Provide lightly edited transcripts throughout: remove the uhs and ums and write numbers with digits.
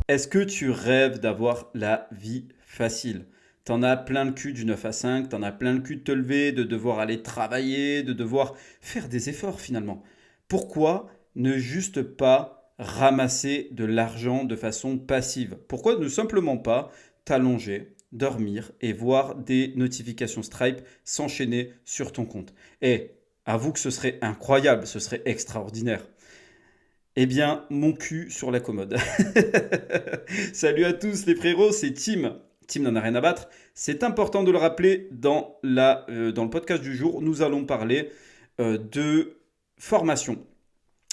Est-ce que tu rêves d'avoir la vie facile? T'en as plein le cul du 9 à 5, t'en as plein le cul de te lever, de devoir aller travailler, de devoir faire des efforts finalement. Pourquoi ne juste pas ramasser de l'argent de façon passive? Pourquoi ne simplement pas t'allonger, dormir et voir des notifications Stripe s'enchaîner sur ton compte? Et avoue que ce serait incroyable, ce serait extraordinaire. Eh bien, mon cul sur la commode. Salut à tous les frérots, c'est Tim. Tim n'en a rien à battre. C'est important de le rappeler dans le podcast du jour. Nous allons parler de formation.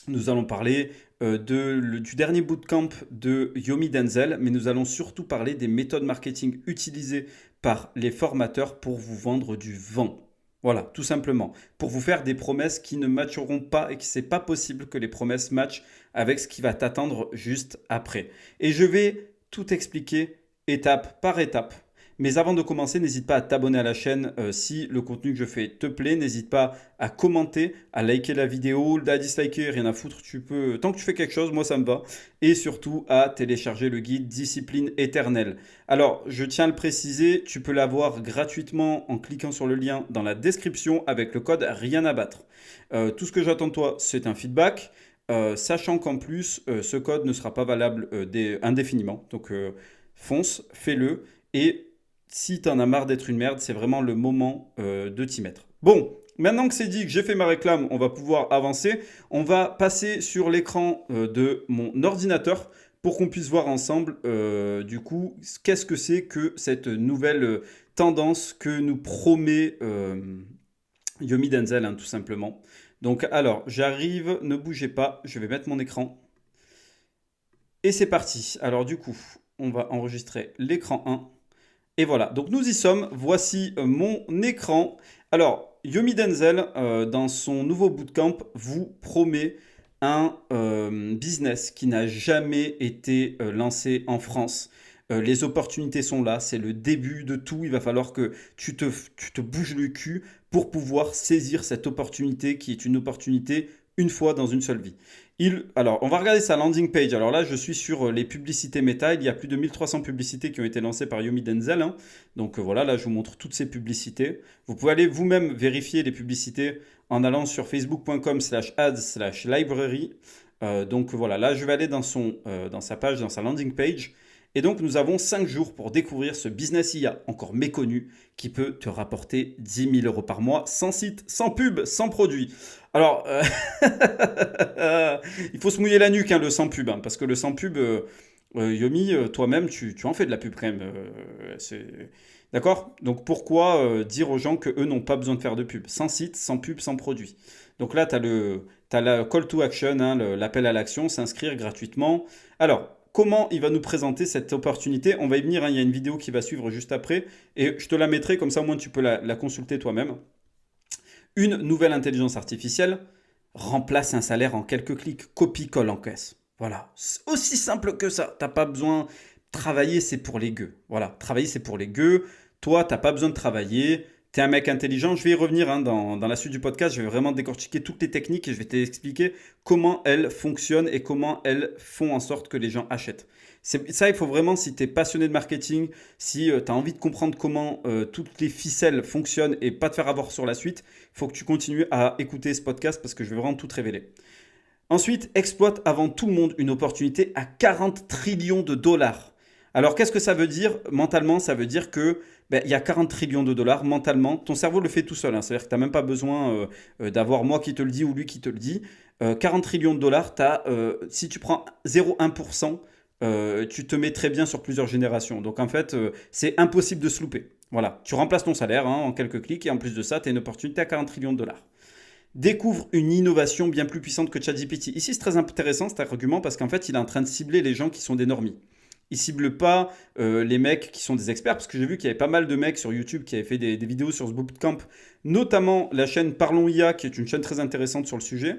Nous allons parler du dernier bootcamp de Yomi Denzel, mais nous allons surtout parler des méthodes marketing utilisées par les formateurs pour vous vendre du vent. Voilà, tout simplement. Pour vous faire des promesses qui ne matcheront pas et que c'est pas possible que les promesses matchent avec ce qui va t'attendre juste après. Et je vais tout expliquer étape par étape. Mais avant de commencer, n'hésite pas à t'abonner à la chaîne si le contenu que je fais te plaît. N'hésite pas à commenter, à liker la vidéo, à disliker, rien à foutre. Tu peux, tant que tu fais quelque chose, moi ça me va. Et surtout à télécharger le guide Discipline éternelle. Alors, je tiens à le préciser, tu peux l'avoir gratuitement en cliquant sur le lien dans la description avec le code rien à battre. Tout ce que j'attends de toi, c'est un feedback. Sachant qu'en plus, ce code ne sera pas valable indéfiniment. Donc, fonce, fais-le. Et si t'en as marre d'être une merde, c'est vraiment le moment de t'y mettre. Bon, maintenant que c'est dit, que j'ai fait ma réclame, on va pouvoir avancer. On va passer sur l'écran de mon ordinateur pour qu'on puisse voir ensemble, du coup, qu'est-ce que c'est que cette nouvelle tendance que nous promet Yomi Denzel, hein, tout simplement. Donc, alors, j'arrive, ne bougez pas, je vais mettre mon écran. Et c'est parti. Alors, du coup, on va enregistrer l'écran 1. Et voilà, donc nous y sommes. Voici mon écran. Alors, Yomi Denzel, dans son nouveau bootcamp, vous promet un business qui n'a jamais été lancé en France. Les opportunités sont là, c'est le début de tout. Il va falloir que tu te bouges le cul pour pouvoir saisir cette opportunité qui est une opportunité une fois dans une seule vie. Alors, on va regarder sa landing page. Alors là, je suis sur les publicités méta. Il y a plus de 1300 publicités qui ont été lancées par Yomi Denzel, hein. Donc voilà, là, je vous montre toutes ces publicités. Vous pouvez aller vous-même vérifier les publicités en allant sur facebook.com/ads/library. Donc voilà, là, je vais aller dans sa page, dans sa landing page. Et donc, nous avons 5 jours pour découvrir ce business IA encore méconnu qui peut te rapporter 10 000 euros par mois sans site, sans pub, sans produit. Alors, il faut se mouiller la nuque, hein, le sans pub, hein, parce que le sans pub, Yomi, toi-même, tu en fais de la pub quand même. D'accord? Donc pourquoi dire aux gens qu'eux n'ont pas besoin de faire de pub? Sans site, sans pub, sans produit. Donc là, t'as la call to action, hein, l'appel à l'action, s'inscrire gratuitement. Alors, comment il va nous présenter cette opportunité? On va y venir, hein, il y a une vidéo qui va suivre juste après, et je te la mettrai, comme ça au moins tu peux la consulter toi-même. Une nouvelle intelligence artificielle remplace un salaire en quelques clics, copie-colle en caisse. Voilà, c'est aussi simple que ça. T'as pas besoin. Travailler, c'est pour les gueux. Voilà, travailler, c'est pour les gueux. Toi, t'as pas besoin de travailler. T'es un mec intelligent. Je vais y revenir, hein, dans la suite du podcast. Je vais vraiment décortiquer toutes les techniques et je vais t'expliquer comment elles fonctionnent et comment elles font en sorte que les gens achètent. Ça, il faut vraiment, si tu es passionné de marketing, si tu as envie de comprendre comment toutes les ficelles fonctionnent et pas te faire avoir sur la suite, il faut que tu continues à écouter ce podcast parce que je vais vraiment tout te révéler. Ensuite, exploite avant tout le monde une opportunité à 40 trillions de dollars. Alors, qu'est-ce que ça veut dire mentalement? Ça veut dire que il y a 40 trillions de dollars mentalement. Ton cerveau le fait tout seul, hein. C'est-à-dire que tu n'as même pas besoin d'avoir moi qui te le dis ou lui qui te le dit. 40 trillions de dollars, si tu prends 0,1%, tu te mets très bien sur plusieurs générations. Donc en fait, c'est impossible de se louper. Voilà, tu remplaces ton salaire, hein, en quelques clics et en plus de ça, tu as une opportunité à 40 trillions de dollars. Découvre une innovation bien plus puissante que ChatGPT. Ici, c'est très intéressant cet argument parce qu'en fait, il est en train de cibler les gens qui sont des normies. Il cible pas les mecs qui sont des experts, parce que j'ai vu qu'il y avait pas mal de mecs sur YouTube qui avaient fait des vidéos sur ce bootcamp, notamment la chaîne Parlons IA, qui est une chaîne très intéressante sur le sujet,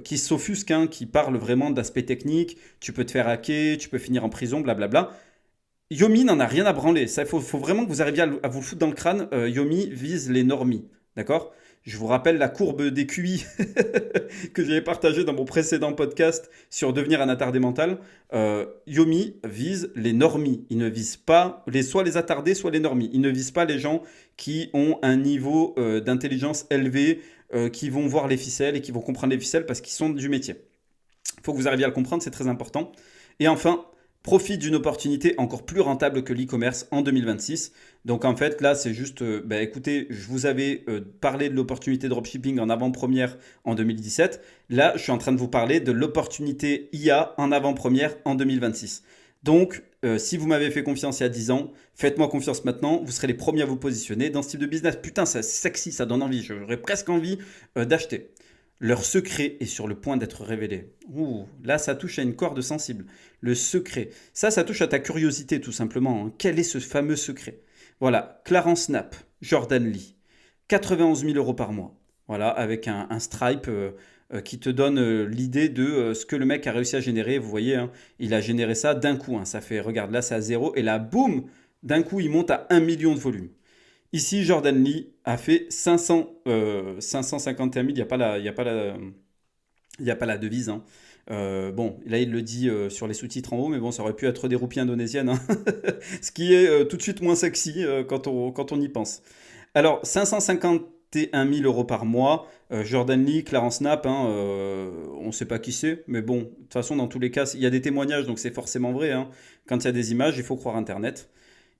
qui s'offusque, hein, qui parle vraiment d'aspects techniques. Tu peux te faire hacker, tu peux finir en prison, blablabla. Yomi n'en a rien à branler. Il faut vraiment que vous arriviez à vous le foutre dans le crâne. Yomi vise les normies. D'accord? Je vous rappelle la courbe des QI que j'avais partagée dans mon précédent podcast sur devenir un attardé mental. Yomi vise les normies. Il ne vise pas soit les attardés, soit les normies. Il ne vise pas les gens qui ont un niveau d'intelligence élevé, qui vont voir les ficelles et qui vont comprendre les ficelles parce qu'ils sont du métier. Il faut que vous arriviez à le comprendre, c'est très important. Et enfin, profite d'une opportunité encore plus rentable que l'e-commerce en 2026. Donc en fait, là, c'est juste, écoutez, je vous avais parlé de l'opportunité dropshipping en avant-première en 2017. Là, je suis en train de vous parler de l'opportunité IA en avant-première en 2026. Donc, si vous m'avez fait confiance il y a 10 ans, faites-moi confiance maintenant. Vous serez les premiers à vous positionner dans ce type de business. Putain, c'est sexy, ça donne envie. J'aurais presque envie d'acheter. Leur secret est sur le point d'être révélé. Ouh, là, ça touche à une corde sensible. Le secret. Ça touche à ta curiosité, tout simplement. Hein. Quel est ce fameux secret? Voilà, Clarence Knapp, Jordan Lee. 91 000 euros par mois. Voilà, avec un Stripe qui te donne l'idée de ce que le mec a réussi à générer. Vous voyez, hein, il a généré ça d'un coup. Hein. Ça fait, regarde, là, c'est à 0. Et là, boum, d'un coup, il monte à 1 million de volume. Ici, Jordan Lee a fait 551 000. Il n'y a pas la devise. Hein. Bon, là, il le dit sur les sous-titres en haut, mais bon, ça aurait pu être des roupies indonésiennes. Hein. Ce qui est tout de suite moins sexy quand on y pense. Alors, 551 000 euros par mois. Jordan Lee, Clarence Knapp, hein, on ne sait pas qui c'est, mais bon, de toute façon, dans tous les cas, il y a des témoignages, donc c'est forcément vrai. Hein. Quand il y a des images, il faut croire Internet.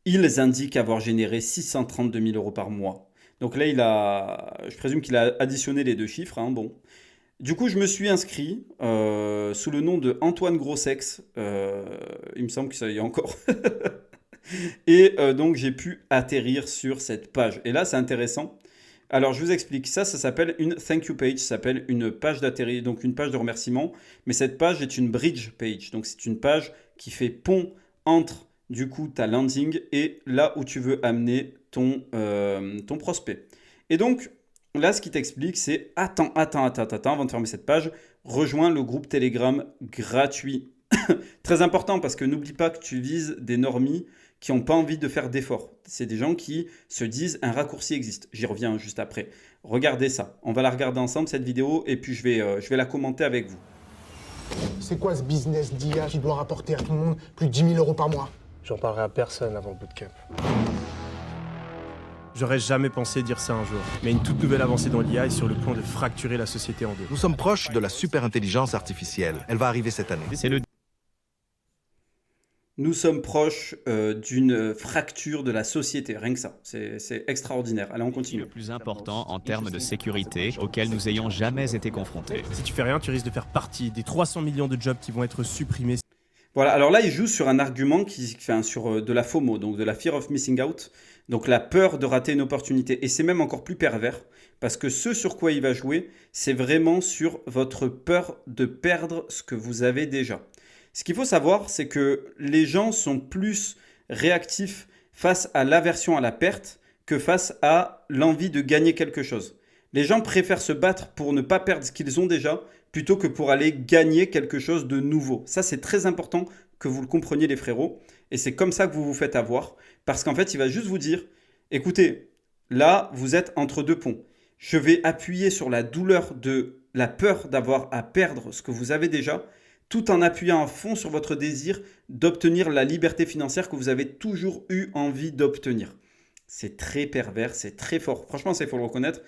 Ils indiquent avoir généré 632 000 euros par mois. Donc là, je présume qu'il a additionné les deux chiffres. Hein, bon. Du coup, je me suis inscrit sous le nom de Antoine Grossex. Il me semble que ça y est encore. Et donc, j'ai pu atterrir sur cette page. Et là, c'est intéressant. Alors, je vous explique. Ça s'appelle une thank you page. Ça s'appelle une page d'atterrissage, donc une page de remerciement. Mais cette page est une bridge page. Donc, c'est une page qui fait pont entre du coup ta landing et là où tu veux amener ton prospect. Et donc, là, ce qui t'explique, c'est attends, avant de fermer cette page, rejoins le groupe Telegram gratuit. Très important parce que n'oublie pas que tu vises des normies qui n'ont pas envie de faire d'efforts. C'est des gens qui se disent un raccourci existe. J'y reviens juste après. Regardez ça. On va la regarder ensemble, cette vidéo, et puis je vais la commenter avec vous. C'est quoi ce business d'IA qui doit rapporter à tout le monde plus de 10 000 euros par mois? J'en parlerai à personne avant le bootcamp. J'aurais jamais pensé dire ça un jour, mais une toute nouvelle avancée dans l'IA est sur le point de fracturer la société en deux. Nous sommes proches de la super-intelligence artificielle. Elle va arriver cette année. Nous sommes proches d'une fracture de la société, rien que ça. C'est extraordinaire. Allez, on continue. Le plus important en termes de sécurité auquel nous ayons jamais été confrontés. Si tu fais rien, tu risques de faire partie des 300 millions de jobs qui vont être supprimés. Voilà, alors là, il joue sur un argument sur de la FOMO, donc de la fear of missing out, donc la peur de rater une opportunité. Et c'est même encore plus pervers, parce que ce sur quoi il va jouer, c'est vraiment sur votre peur de perdre ce que vous avez déjà. Ce qu'il faut savoir, c'est que les gens sont plus réactifs face à l'aversion à la perte que face à l'envie de gagner quelque chose. Les gens préfèrent se battre pour ne pas perdre ce qu'ils ont déjà plutôt que pour aller gagner quelque chose de nouveau. Ça, c'est très important que vous le compreniez, les frérots. Et c'est comme ça que vous vous faites avoir. Parce qu'en fait, il va juste vous dire, écoutez, là, vous êtes entre deux ponts. Je vais appuyer sur la douleur de la peur d'avoir à perdre ce que vous avez déjà, tout en appuyant à fond sur votre désir d'obtenir la liberté financière que vous avez toujours eu envie d'obtenir. C'est très pervers, c'est très fort. Franchement, ça, il faut le reconnaître.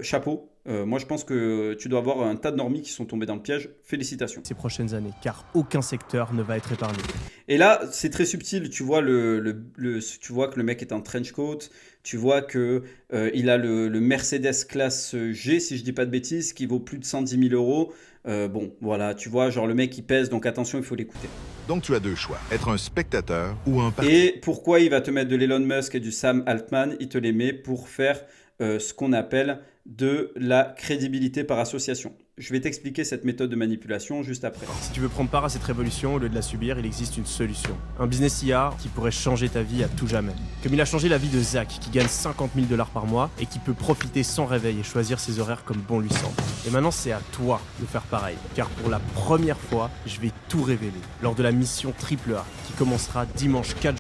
Chapeau. Moi, je pense que tu dois avoir un tas de normies qui sont tombés dans le piège. Félicitations. Ces prochaines années, car aucun secteur ne va être épargné. Et là, c'est très subtil. Tu vois, tu vois que le mec est en trench coat. Tu vois qu'il a le Mercedes classe G, si je dis pas de bêtises, qui vaut plus de 110 000 euros. Bon, voilà, tu vois, genre le mec il pèse, donc attention, il faut l'écouter. Donc tu as deux choix, être un spectateur ou un parti. Et pourquoi il va te mettre de l'Elon Musk et du Sam Altman? Il te les met pour faire ce qu'on appelle de la crédibilité par association. Je vais t'expliquer cette méthode de manipulation juste après. Si tu veux prendre part à cette révolution, au lieu de la subir, il existe une solution. Un business IA qui pourrait changer ta vie à tout jamais. Comme il a changé la vie de Zach, qui gagne 50 000 $ par mois et qui peut profiter sans réveil et choisir ses horaires comme bon lui semble. Et maintenant, c'est à toi de faire pareil. Car pour la première fois, je vais tout révéler lors de la mission AAA qui commencera dimanche 4.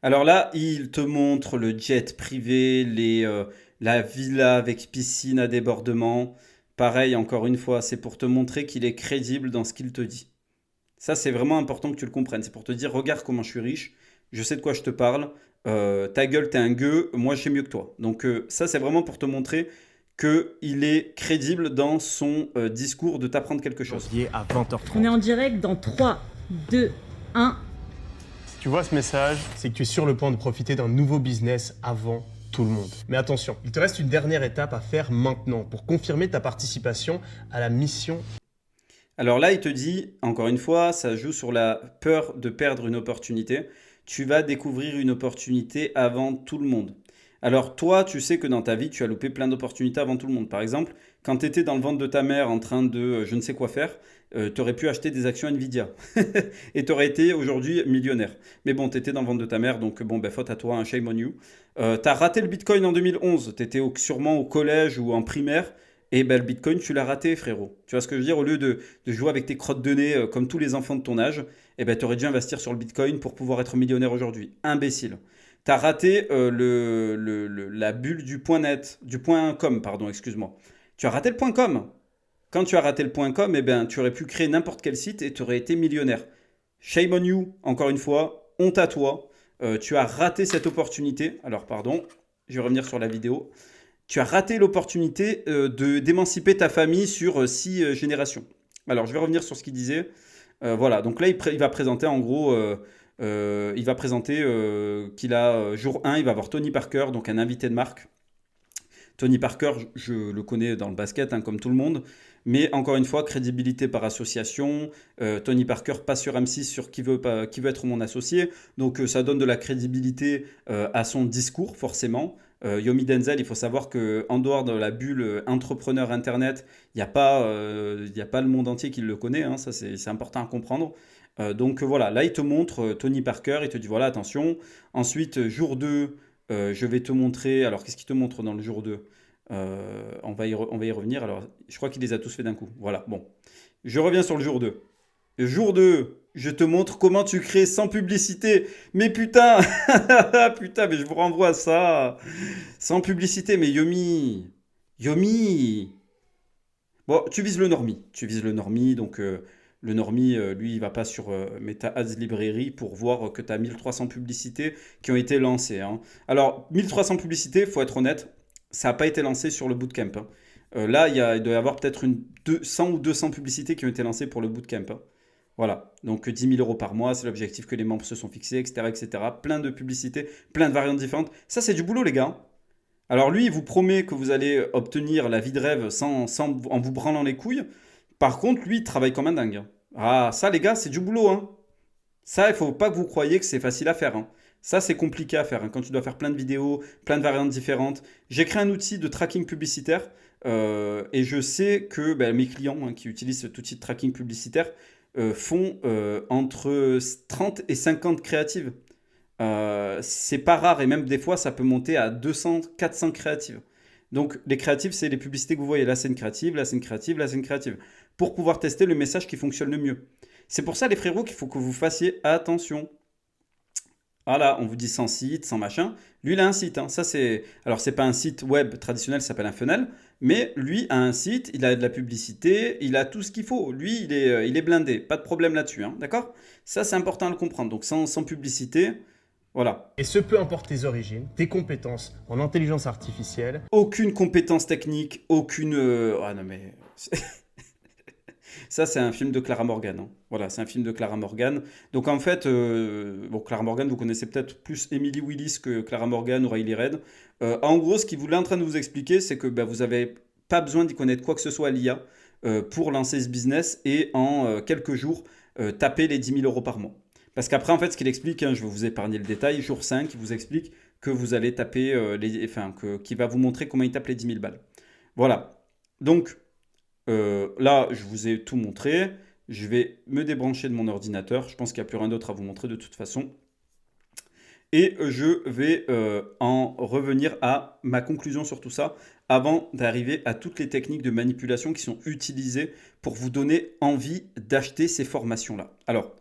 Alors là, il te montre le jet privé, La villa avec piscine à débordement, pareil, encore une fois, c'est pour te montrer qu'il est crédible dans ce qu'il te dit. Ça, c'est vraiment important que tu le comprennes. C'est pour te dire, regarde comment je suis riche, je sais de quoi je te parle, ta gueule, t'es un gueux, moi je sais mieux que toi. Donc ça, c'est vraiment pour te montrer qu'il est crédible dans son discours de t'apprendre quelque chose. Janvier à 20h30. On est en direct dans 3, 2, 1. Tu vois ce message, c'est que tu es sur le point de profiter d'un nouveau business avant tout le monde. Mais attention, il te reste une dernière étape à faire maintenant pour confirmer ta participation à la mission. Alors là, il te dit, encore une fois, ça joue sur la peur de perdre une opportunité. Tu vas découvrir une opportunité avant tout le monde. Alors toi, tu sais que dans ta vie, tu as loupé plein d'opportunités avant tout le monde. Par exemple, quand tu étais dans le ventre de ta mère en train de je ne sais quoi faire, tu aurais pu acheter des actions Nvidia. Et tu aurais été aujourd'hui millionnaire. Mais bon, tu étais dans le ventre de ta mère, donc bon, ben, faute à toi, un shame on you. Tu as raté le Bitcoin en 2011. Tu étais sûrement au collège ou en primaire. Et ben, le Bitcoin, tu l'as raté, frérot. Tu vois ce que je veux dire? Au lieu de jouer avec tes crottes de nez comme tous les enfants de ton âge, eh ben, tu aurais dû investir sur le Bitcoin pour pouvoir être millionnaire aujourd'hui. Imbécile. Tu as raté la bulle du point net, du point com, pardon, excuse-moi. Tu as raté le point com. Quand tu as raté le point com, eh ben, tu aurais pu créer n'importe quel site et tu aurais été millionnaire. Shame on you, encore une fois, honte à toi. Tu as raté cette opportunité. Alors, pardon, je vais revenir sur la vidéo. Tu as raté l'opportunité d'émanciper ta famille sur 6 générations. Alors, je vais revenir sur ce qu'il disait. Voilà, donc là, il va présenter en gros, il va présenter qu'il a jour 1, il va avoir Tony Parker, donc un invité de marque. Tony Parker, je le connais dans le basket, hein, comme tout le monde. Mais encore une fois, crédibilité par association. Tony Parker passe sur M6 sur qui veut être mon associé. Donc ça donne de la crédibilité à son discours, forcément. Yomi Denzel, il faut savoir qu'en dehors de la bulle entrepreneur Internet, il n'y a pas le monde entier qui le connaît. Hein, ça, c'est important à comprendre. Donc voilà, là, il te montre Tony Parker. Il te dit, voilà, attention. Ensuite, jour 2, je vais te montrer... Alors, qu'est-ce qu'il te montre dans le jour 2 ? On va y revenir. Alors, je crois qu'il les a tous fait d'un coup. Voilà, bon. Je reviens sur le jour 2. Le jour 2, je te montre comment tu crées sans publicité. Mais putain, putain, mais je vous renvoie à ça. Sans publicité, mais Yomi. Bon, tu vises le normie. Donc, le normie, lui, il va pas sur Meta Ads Librairie pour voir que tu as 1300 publicités qui ont été lancées. Hein. Alors, 1300 publicités, faut être honnête. Ça n'a pas été lancé sur le bootcamp. Hein. Là, il doit y avoir peut-être 100 ou 200 publicités qui ont été lancées pour le bootcamp. Hein. Voilà, donc 10 000 euros par mois, c'est l'objectif que les membres se sont fixés, etc., etc. Plein de publicités, plein de variantes différentes. Ça, c'est du boulot, les gars. Alors lui, il vous promet que vous allez obtenir la vie de rêve en vous branlant les couilles. Par contre, lui, il travaille comme un dingue. Ah, ça, les gars, c'est du boulot. Hein. Ça, il ne faut pas que vous croyiez que c'est facile à faire. Hein. Ça, c'est compliqué à faire, hein, quand tu dois faire plein de vidéos, plein de variantes différentes. J'ai créé un outil de tracking publicitaire et je sais que mes clients hein, qui utilisent cet outil de tracking publicitaire font entre 30 et 50 créatives. C'est pas rare et même des fois, ça peut monter à 200, 400 créatives. Donc, les créatives, c'est les publicités que vous voyez. Là, c'est une créative, là, c'est une créative, là, c'est une créative. Pour pouvoir tester le message qui fonctionne le mieux. C'est pour ça, les frérots, qu'il faut que vous fassiez attention. Voilà, on vous dit sans site, sans machin. Lui, il a un site. Hein. Ça, alors, c'est pas un site web traditionnel, ça s'appelle un funnel. Mais lui a un site, il a de la publicité, il a tout ce qu'il faut. Lui, il est blindé. Pas de problème là-dessus. Hein. D'accord? Ça, c'est important à le comprendre. Donc, sans publicité, voilà. Et ce, peu importe tes origines, tes compétences en intelligence artificielle. Aucune compétence technique, aucune... Ah non, mais... Ça, c'est un film de Clara Morgan. Hein. Voilà, c'est un film de Clara Morgan. Donc, en fait, Clara Morgan, vous connaissez peut-être plus Emily Willis que Clara Morgan ou Riley Reid. En gros, ce qu'il est en train de vous expliquer, c'est que vous n'avez pas besoin d'y connaître quoi que ce soit à l'IA pour lancer ce business et en quelques jours, taper les 10 000 euros par mois. Parce qu'après, en fait, ce qu'il explique, hein, je vais vous épargner le détail, jour 5, il vous explique que vous allez taper, qu'il va vous montrer comment il tape les 10 000 balles. Voilà. Donc, là, je vous ai tout montré. Je vais me débrancher de mon ordinateur. Je pense qu'il n'y a plus rien d'autre à vous montrer de toute façon. Et je vais en revenir à ma conclusion sur tout ça avant d'arriver à toutes les techniques de manipulation qui sont utilisées pour vous donner envie d'acheter ces formations-là. Alors,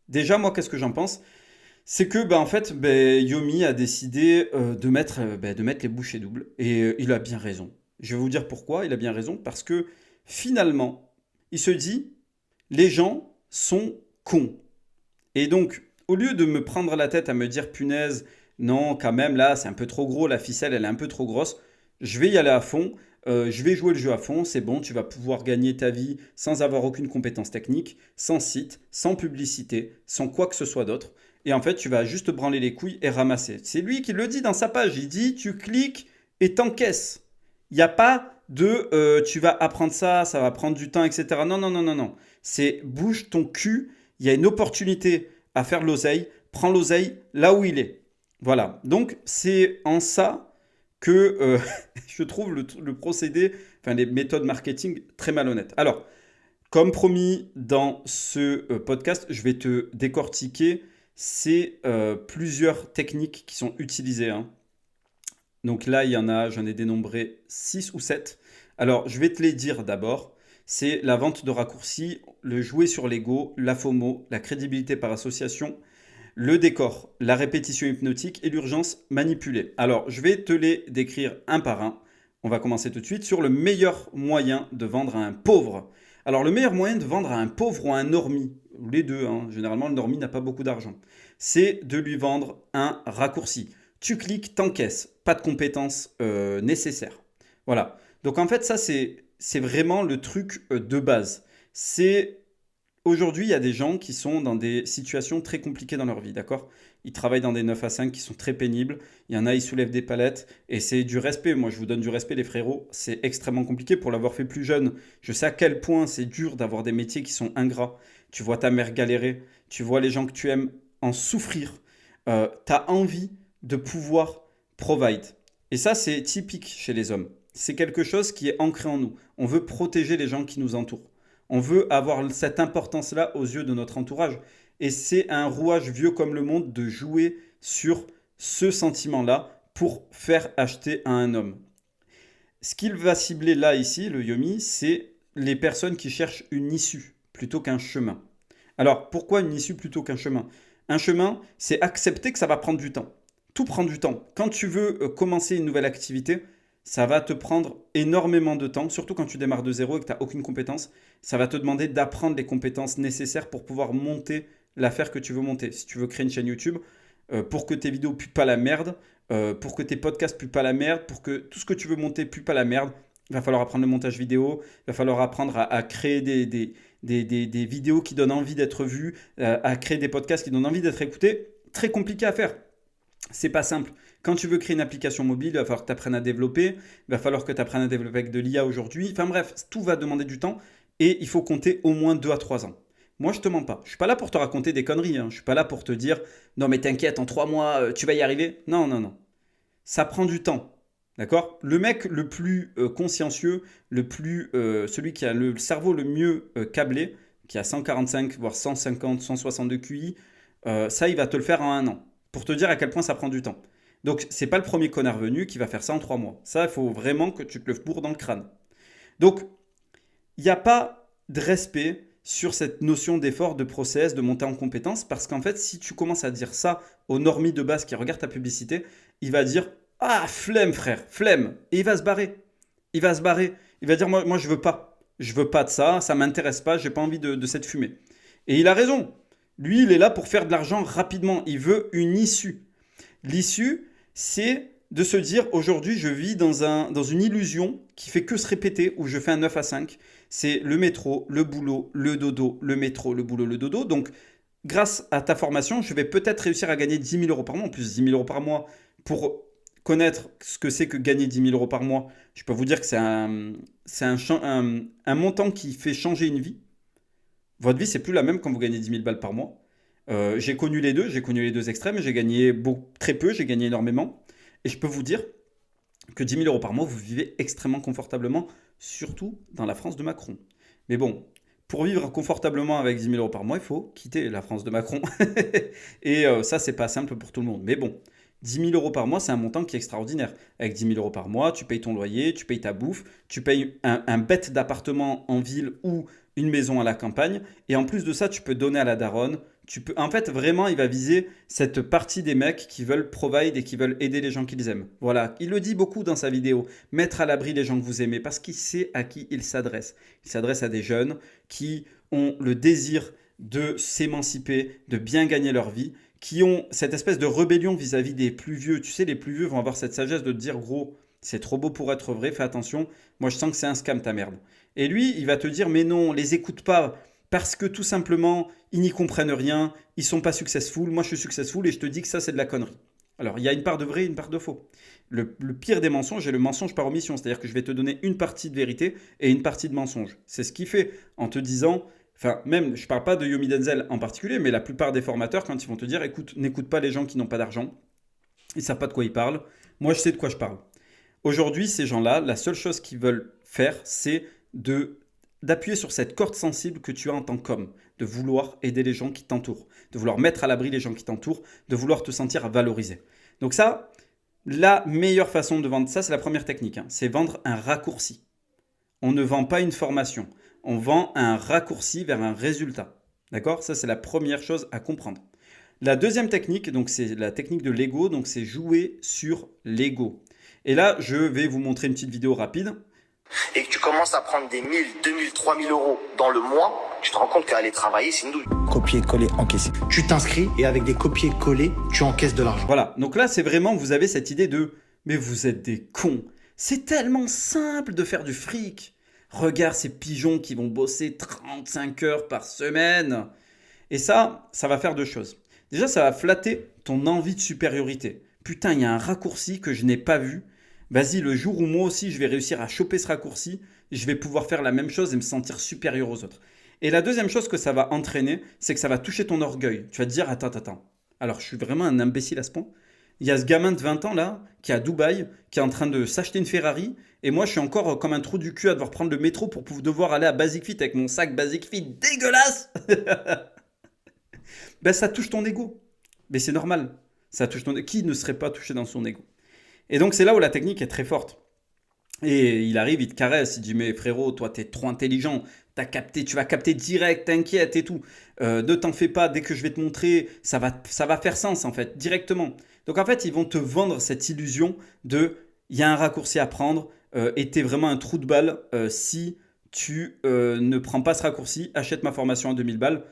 déjà, moi, qu'est-ce que j'en pense ? C'est que, en fait, Yomi a décidé de mettre les bouchées doubles. Et il a bien raison. Je vais vous dire pourquoi il a bien raison. Parce que finalement, il se dit, les gens sont cons. Et donc, au lieu de me prendre la tête à me dire, punaise, non, quand même, là, c'est un peu trop gros, la ficelle, elle est un peu trop grosse, je vais y aller à fond, je vais jouer le jeu à fond, c'est bon, tu vas pouvoir gagner ta vie sans avoir aucune compétence technique, sans site, sans publicité, sans quoi que ce soit d'autre. Et en fait, tu vas juste branler les couilles et ramasser. C'est lui qui le dit dans sa page, il dit, tu cliques et t'encaisses. Il n'y a pas de tu vas apprendre ça, ça va prendre du temps, etc. Non, non, non, non, non. C'est bouge ton cul, il y a une opportunité à faire l'oseille, prends l'oseille là où il est. Voilà. Donc, c'est en ça que je trouve le procédé, enfin les méthodes marketing très malhonnêtes. Alors, comme promis dans ce podcast, je vais te décortiquer ces plusieurs techniques qui sont utilisées, hein. Donc là, j'en ai dénombré 6 ou 7. Alors, je vais te les dire d'abord. C'est la vente de raccourcis, le jouer sur l'ego, la FOMO, la crédibilité par association, le décor, la répétition hypnotique et l'urgence manipulée. Alors, je vais te les décrire un par un. On va commencer tout de suite sur le meilleur moyen de vendre à un pauvre. Alors, le meilleur moyen de vendre à un pauvre ou à un normie, les deux, hein, généralement le normie n'a pas beaucoup d'argent, c'est de lui vendre un raccourci. Tu cliques, t'encaisses, pas de compétences nécessaires. Voilà. Donc en fait, ça, c'est vraiment le truc de base. Aujourd'hui, il y a des gens qui sont dans des situations très compliquées dans leur vie, d'accord? Ils travaillent dans des 9 à 5 qui sont très pénibles. Il y en a, ils soulèvent des palettes. Et c'est du respect. Moi, je vous donne du respect, les frérots. C'est extrêmement compliqué pour l'avoir fait plus jeune. Je sais à quel point c'est dur d'avoir des métiers qui sont ingrats. Tu vois ta mère galérer. Tu vois les gens que tu aimes en souffrir. Tu as envie de pouvoir provide. Et ça, c'est typique chez les hommes. C'est quelque chose qui est ancré en nous. On veut protéger les gens qui nous entourent. On veut avoir cette importance-là aux yeux de notre entourage. Et c'est un rouage vieux comme le monde de jouer sur ce sentiment-là pour faire acheter à un homme. Ce qu'il va cibler là, ici, le Yomi, c'est les personnes qui cherchent une issue plutôt qu'un chemin. Alors, pourquoi une issue plutôt qu'un chemin? Un chemin, c'est accepter que ça va prendre du temps. Tout prend du temps. Quand tu veux commencer une nouvelle activité, ça va te prendre énormément de temps, surtout quand tu démarres de zéro et que tu n'as aucune compétence. Ça va te demander d'apprendre les compétences nécessaires pour pouvoir monter l'affaire que tu veux monter. Si tu veux créer une chaîne YouTube, pour que tes vidéos puent pas la merde, pour que tes podcasts puent pas la merde, pour que tout ce que tu veux monter pue pas la merde, il va falloir apprendre le montage vidéo, il va falloir apprendre à créer des vidéos qui donnent envie d'être vues, à créer des podcasts qui donnent envie d'être écoutés. Très compliqué à faire. C'est pas simple. Quand tu veux créer une application mobile, il va falloir que tu apprennes à développer. Il va falloir que tu apprennes à développer avec de l'IA aujourd'hui. Enfin bref, tout va demander du temps et il faut compter au moins 2 à 3 ans. Moi, je te mens pas. Je suis pas là pour te raconter des conneries, hein. Je suis pas là pour te dire non mais t'inquiète, en 3 mois, tu vas y arriver. Non, non, non. Ça prend du temps. D'accord? Le mec le plus consciencieux, celui qui a le cerveau le mieux câblé, qui a 145, voire 150, 160 de QI, ça, il va te le faire en 1 an. Pour te dire à quel point ça prend du temps. Donc, c'est pas le premier connard venu qui va faire ça en 3 mois. Ça, il faut vraiment que tu te le bourres dans le crâne. Donc, il n'y a pas de respect sur cette notion d'effort, de process, de monter en compétence, parce qu'en fait, si tu commences à dire ça au normie de base qui regarde ta publicité, il va dire « Ah, flemme frère, flemme !» Et il va se barrer. Il va se barrer. Il va dire « Moi, je veux pas. Je veux pas de ça, ça m'intéresse pas, j'ai pas envie de cette fumée. » Et il a raison. Lui, il est là pour faire de l'argent rapidement. Il veut une issue. L'issue, c'est de se dire aujourd'hui, je vis dans une illusion qui fait que se répéter, où je fais un 9 à 5. C'est le métro, le boulot, le dodo, le métro, le boulot, le dodo. Donc, grâce à ta formation, je vais peut-être réussir à gagner 10 000 euros par mois. En plus, 10 000 euros par mois, pour connaître ce que c'est que gagner 10 000 euros par mois, je peux vous dire que c'est un montant qui fait changer une vie. Votre vie, c'est plus la même quand vous gagnez 10 000 balles par mois. J'ai connu les deux extrêmes. J'ai gagné très peu, j'ai gagné énormément. Et je peux vous dire que 10 000 euros par mois, vous vivez extrêmement confortablement, surtout dans la France de Macron. Mais bon, pour vivre confortablement avec 10 000 euros par mois, il faut quitter la France de Macron. Et ça, c'est pas simple pour tout le monde. Mais bon, 10 000 euros par mois, c'est un montant qui est extraordinaire. Avec 10 000 euros par mois, tu payes ton loyer, tu payes ta bouffe, tu payes un bête d'appartement en ville ou une maison à la campagne. Et en plus de ça, tu peux donner à la daronne. En fait, vraiment, il va viser cette partie des mecs qui veulent provide et qui veulent aider les gens qu'ils aiment. Voilà, il le dit beaucoup dans sa vidéo. Mettre à l'abri les gens que vous aimez parce qu'il sait à qui il s'adresse. Il s'adresse à des jeunes qui ont le désir de s'émanciper, de bien gagner leur vie, qui ont cette espèce de rébellion vis-à-vis des plus vieux. Tu sais, les plus vieux vont avoir cette sagesse de te dire, gros, c'est trop beau pour être vrai, fais attention, moi je sens que c'est un scam ta merde. Et lui, il va te dire, mais non, les écoute pas, parce que tout simplement, ils n'y comprennent rien, ils sont pas successful, moi je suis successful et je te dis que ça c'est de la connerie. Alors, il y a une part de vrai et une part de faux. Le pire des mensonges est le mensonge par omission, c'est-à-dire que je vais te donner une partie de vérité et une partie de mensonge. C'est ce qu'il fait en te disant, enfin même, je parle pas de Yomi Denzel en particulier, mais la plupart des formateurs, quand ils vont te dire, écoute, n'écoute pas les gens qui n'ont pas d'argent, ils savent pas de quoi ils parlent, moi je sais de quoi je parle. Aujourd'hui, ces gens-là, la seule chose qu'ils veulent faire, c'est d'appuyer sur cette corde sensible que tu as en tant qu'homme, de vouloir aider les gens qui t'entourent, de vouloir mettre à l'abri les gens qui t'entourent, de vouloir te sentir valorisé. Donc ça, la meilleure façon de vendre ça, c'est la première technique, hein, c'est vendre un raccourci. On ne vend pas une formation, on vend un raccourci vers un résultat. D'accord? Ça, c'est la première chose à comprendre. La deuxième technique, donc c'est la technique de l'ego, donc c'est jouer sur l'ego. Et là, je vais vous montrer une petite vidéo rapide. Et que tu commences à prendre des 1000, 2000, 3000 euros dans le mois, tu te rends compte qu'aller travailler, c'est une douille. Copier-coller, encaisser. Tu t'inscris et avec des copier-coller, tu encaisses de l'argent. Voilà, donc là, c'est vraiment, vous avez cette idée de « Mais vous êtes des cons, c'est tellement simple de faire du fric. Regarde ces pigeons qui vont bosser 35 heures par semaine. » Et ça va faire deux choses. Déjà, ça va flatter ton envie de supériorité. Putain, il y a un raccourci que je n'ai pas vu. Vas-y, le jour où moi aussi je vais réussir à choper ce raccourci, je vais pouvoir faire la même chose et me sentir supérieur aux autres. Et la deuxième chose que ça va entraîner, c'est que ça va toucher ton orgueil. Tu vas te dire, attends. Alors, je suis vraiment un imbécile à ce point. Il y a ce gamin de 20 ans là, qui est à Dubaï, qui est en train de s'acheter une Ferrari. Et moi, je suis encore comme un trou du cul à devoir prendre le métro pour devoir aller à Basic Fit avec mon sac Basic Fit dégueulasse. Ben, ça touche ton ego. Mais c'est normal. Ça touche Qui ne serait pas touché dans son ego? Et donc, c'est là où la technique est très forte. Et il arrive, il te caresse, il dit « Mais frérot, toi, t'es trop intelligent. Tu vas capter direct, t'inquiète et tout. Ne t'en fais pas, dès que je vais te montrer, ça va faire sens, en fait, directement. » Donc, en fait, ils vont te vendre cette illusion de « Il y a un raccourci à prendre et t'es vraiment un trou de balle si tu ne prends pas ce raccourci. Achète ma formation à 2000 balles.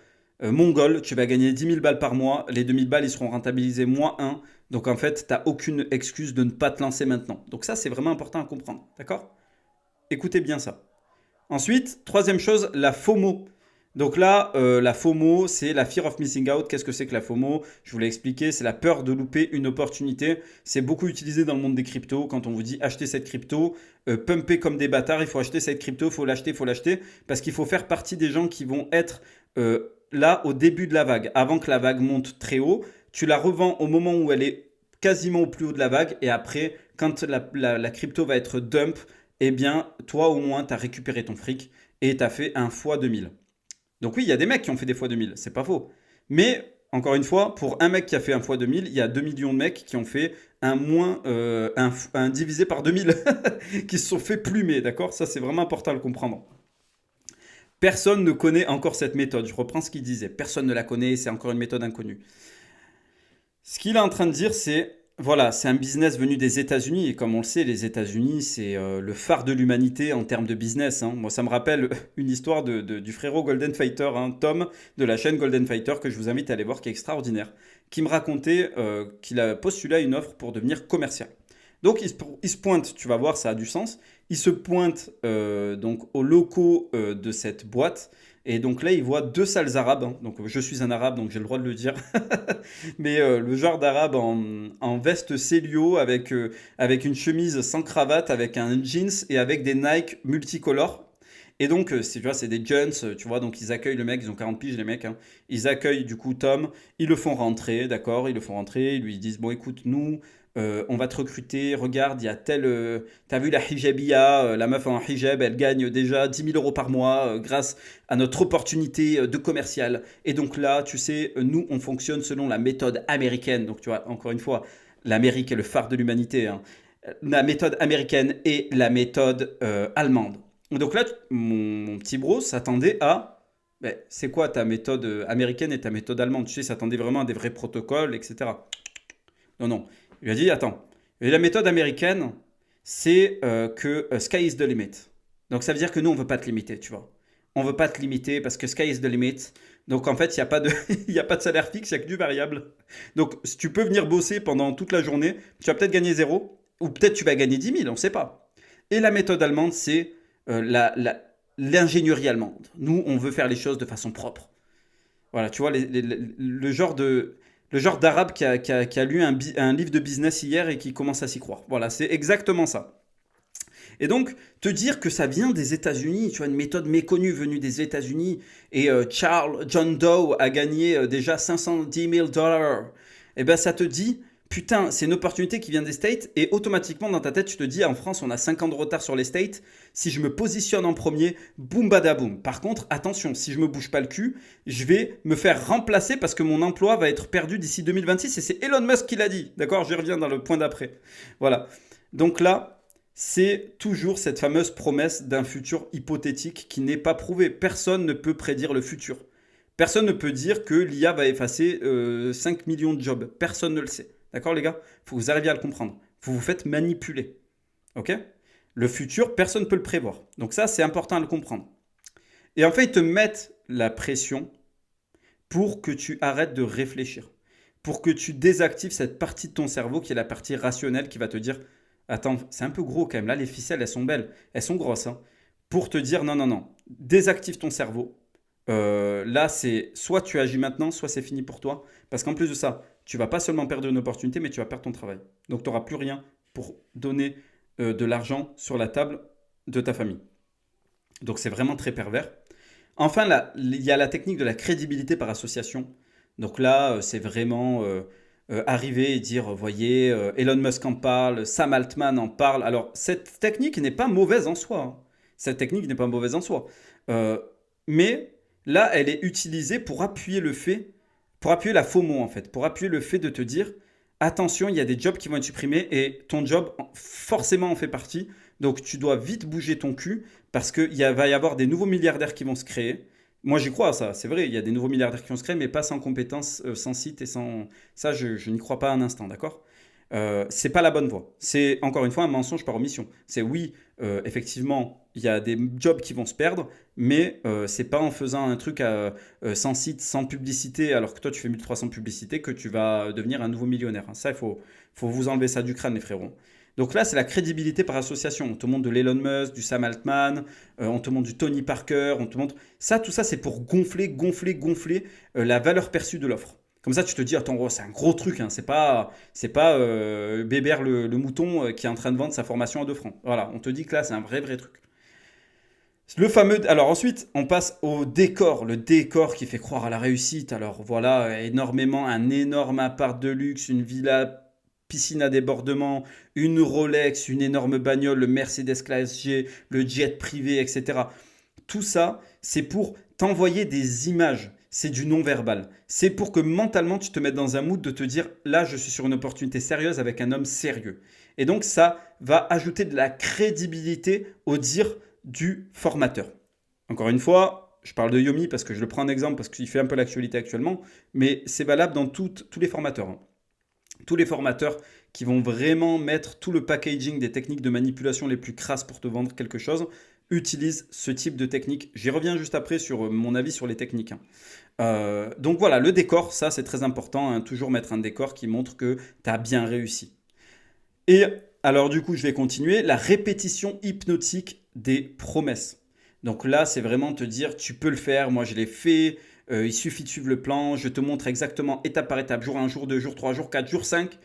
Mongol, tu vas gagner 10 000 balles par mois. Les 2000 balles, ils seront rentabilisés moins 1. Donc en fait, tu n'as aucune excuse de ne pas te lancer maintenant. Donc ça, c'est vraiment important à comprendre. D'accord? Écoutez bien ça. Ensuite, troisième chose, la FOMO. Donc là, la FOMO, c'est la Fear of Missing Out. Qu'est-ce que c'est que la FOMO? Je vous l'ai expliqué, c'est la peur de louper une opportunité. C'est beaucoup utilisé dans le monde des cryptos. Quand on vous dit acheter cette crypto, pumper comme des bâtards, il faut acheter cette crypto, il faut l'acheter. Parce qu'il faut faire partie des gens qui vont être là au début de la vague. Avant que la vague monte très haut, tu la revends au moment où elle est quasiment au plus haut de la vague. Et après, quand la crypto va être dump, eh bien, toi au moins, tu as récupéré ton fric et tu as fait un x 2000. Donc oui, il y a des mecs qui ont fait des x 2000, c'est pas faux. Mais, encore une fois, pour un mec qui a fait un x 2000, il y a 2 millions de mecs qui ont fait un divisé par 2000, qui se sont fait plumer, d'accord? Ça, c'est vraiment important à le comprendre. Personne ne connaît encore cette méthode. Je reprends ce qu'il disait. Personne ne la connaît, c'est encore une méthode inconnue. Ce qu'il est en train de dire, c'est... Voilà, c'est un business venu des États-Unis et comme on le sait, les États-Unis, c'est le phare de l'humanité en termes de business. Hein. Moi, ça me rappelle une histoire du frérot Golden Fighter, hein, Tom, de la chaîne Golden Fighter, que je vous invite à aller voir, qui est extraordinaire, qui me racontait qu'il a postulé à une offre pour devenir commercial. Donc, il se pointe, tu vas voir, ça a du sens, il se pointe donc aux locaux de cette boîte. Et donc là, il voit deux sales arabes. Hein. Donc je suis un arabe, donc j'ai le droit de le dire. Mais le genre d'arabe en veste Célio, avec une chemise sans cravate, avec un jeans et avec des Nike multicolores. Et donc, tu vois, c'est des Jones, tu vois, donc ils accueillent le mec, ils ont 40 piges les mecs. Hein. Ils accueillent du coup Tom, ils le font rentrer, d'accord, ils le font rentrer, ils lui disent, bon écoute, nous... on va te recruter, regarde, il y a tel... T'as vu la hijabia, la meuf en hijab, elle gagne déjà 10 000 euros par mois grâce à notre opportunité de commercial. Et donc là, tu sais, nous, on fonctionne selon la méthode américaine. Donc tu vois, encore une fois, l'Amérique est le phare de l'humanité. Hein. La méthode américaine et la méthode allemande. Donc là, mon petit bro s'attendait à, ben, c'est quoi ta méthode américaine et ta méthode allemande? Tu sais, s'attendait vraiment à des vrais protocoles, etc. Non, non. Il lui a dit, attends, et la méthode américaine, c'est que sky is the limit. Donc ça veut dire que nous, on ne veut pas te limiter, tu vois. On ne veut pas te limiter parce que sky is the limit. Donc en fait, il n'y a pas de, il y a pas de salaire fixe, il n'y a que du variable. Donc si tu peux venir bosser pendant toute la journée, tu vas peut-être gagner zéro, ou peut-être tu vas gagner 10 000, on ne sait pas. Et la méthode allemande, c'est l'ingénierie allemande. Nous, on veut faire les choses de façon propre. Voilà, tu vois, le genre d'arabe qui a lu un livre de business hier et qui commence à s'y croire. Voilà, c'est exactement ça. Et donc, te dire que ça vient des États-Unis, tu vois, une méthode méconnue venue des États-Unis, et John Doe a gagné déjà 510 000 $, et ben ça te dit, putain, c'est une opportunité qui vient des States, et automatiquement dans ta tête, tu te dis, en France, on a 5 ans de retard sur les States, si je me positionne en premier, boum badaboum. Par contre, attention, si je me bouge pas le cul, je vais me faire remplacer parce que mon emploi va être perdu d'ici 2026, et c'est Elon Musk qui l'a dit, d'accord? J'y reviens dans le point d'après. Voilà. Donc là, c'est toujours cette fameuse promesse d'un futur hypothétique qui n'est pas prouvé. Personne ne peut prédire le futur. Personne ne peut dire que l'IA va effacer 5 millions de jobs. Personne ne le sait. D'accord les gars? Il faut que vous arriviez à le comprendre. Vous vous faites manipuler. Ok? Le futur, personne ne peut le prévoir. Donc ça, c'est important à le comprendre. Et en fait, ils te mettent la pression pour que tu arrêtes de réfléchir. Pour que tu désactives cette partie de ton cerveau qui est la partie rationnelle qui va te dire attends, c'est un peu gros quand même. Là, les ficelles, elles sont belles. Elles sont grosses. Hein. Pour te dire, non, non, non. Désactive ton cerveau. Là, c'est soit tu agis maintenant, soit c'est fini pour toi. Parce qu'en plus de ça, tu vas pas seulement perdre une opportunité, mais tu vas perdre ton travail. Donc, tu n'auras plus rien pour donner de l'argent sur la table de ta famille. Donc, c'est vraiment très pervers. Enfin, là, il y a la technique de la crédibilité par association. Donc là, c'est vraiment... arriver et dire, voyez, Elon Musk en parle, Sam Altman en parle. Alors, cette technique n'est pas mauvaise en soi. Hein. Cette technique n'est pas mauvaise en soi. Mais là, elle est utilisée pour appuyer le fait, pour appuyer la FOMO en fait, pour appuyer le fait de te dire, attention, il y a des jobs qui vont être supprimés et ton job forcément en fait partie. Donc, tu dois vite bouger ton cul parce qu'il va y avoir des nouveaux milliardaires qui vont se créer. Moi, j'y crois à ça, c'est vrai, il y a des nouveaux milliardaires qui vont se créer, mais pas sans compétences, sans site et sans... Ça, je n'y crois pas un instant, d'accord? C'est pas la bonne voie. C'est, encore une fois, un mensonge par omission. C'est oui, effectivement, il y a des jobs qui vont se perdre, mais c'est pas en faisant un truc sans site, sans publicité, alors que toi, tu fais 1300 publicités, que tu vas devenir un nouveau millionnaire. Hein. Ça, il faut vous enlever ça du crâne, les frérots. Donc là, c'est la crédibilité par association. On te montre de l'Elon Musk, du Sam Altman, on te montre du Tony Parker, on te montre... Ça, tout ça, c'est pour gonfler la valeur perçue de l'offre. Comme ça, tu te dis, attends, oh, c'est un gros truc. Hein. C'est pas Bébert le mouton qui est en train de vendre sa formation à 2 francs. Voilà, on te dit que là, c'est un vrai truc. Le fameux... Alors ensuite, on passe au décor. Le décor qui fait croire à la réussite. Alors voilà, un énorme appart de luxe, une villa... piscine à débordement, une Rolex, une énorme bagnole, le Mercedes Classe G, le jet privé, etc. Tout ça, c'est pour t'envoyer des images. C'est du non-verbal. C'est pour que mentalement, tu te mettes dans un mood de te dire, là, je suis sur une opportunité sérieuse avec un homme sérieux. Et donc, ça va ajouter de la crédibilité au dire du formateur. Encore une fois, je parle de Yomi parce que je le prends en exemple, parce qu'il fait un peu l'actualité actuellement, mais c'est valable dans tous les formateurs. Hein. Tous les formateurs qui vont vraiment mettre tout le packaging des techniques de manipulation les plus crasses pour te vendre quelque chose, utilisent ce type de technique. J'y reviens juste après sur mon avis sur les techniques. Donc voilà, le décor, ça c'est très important. Hein, toujours mettre un décor qui montre que tu as bien réussi. Et alors du coup, je vais continuer. La répétition hypnotique des promesses. Donc là, c'est vraiment te dire, tu peux le faire. Moi, je l'ai fait. Il suffit de suivre le plan, je te montre exactement étape par étape, jour 1, jour 2, jour 3, jour 4, jour 5,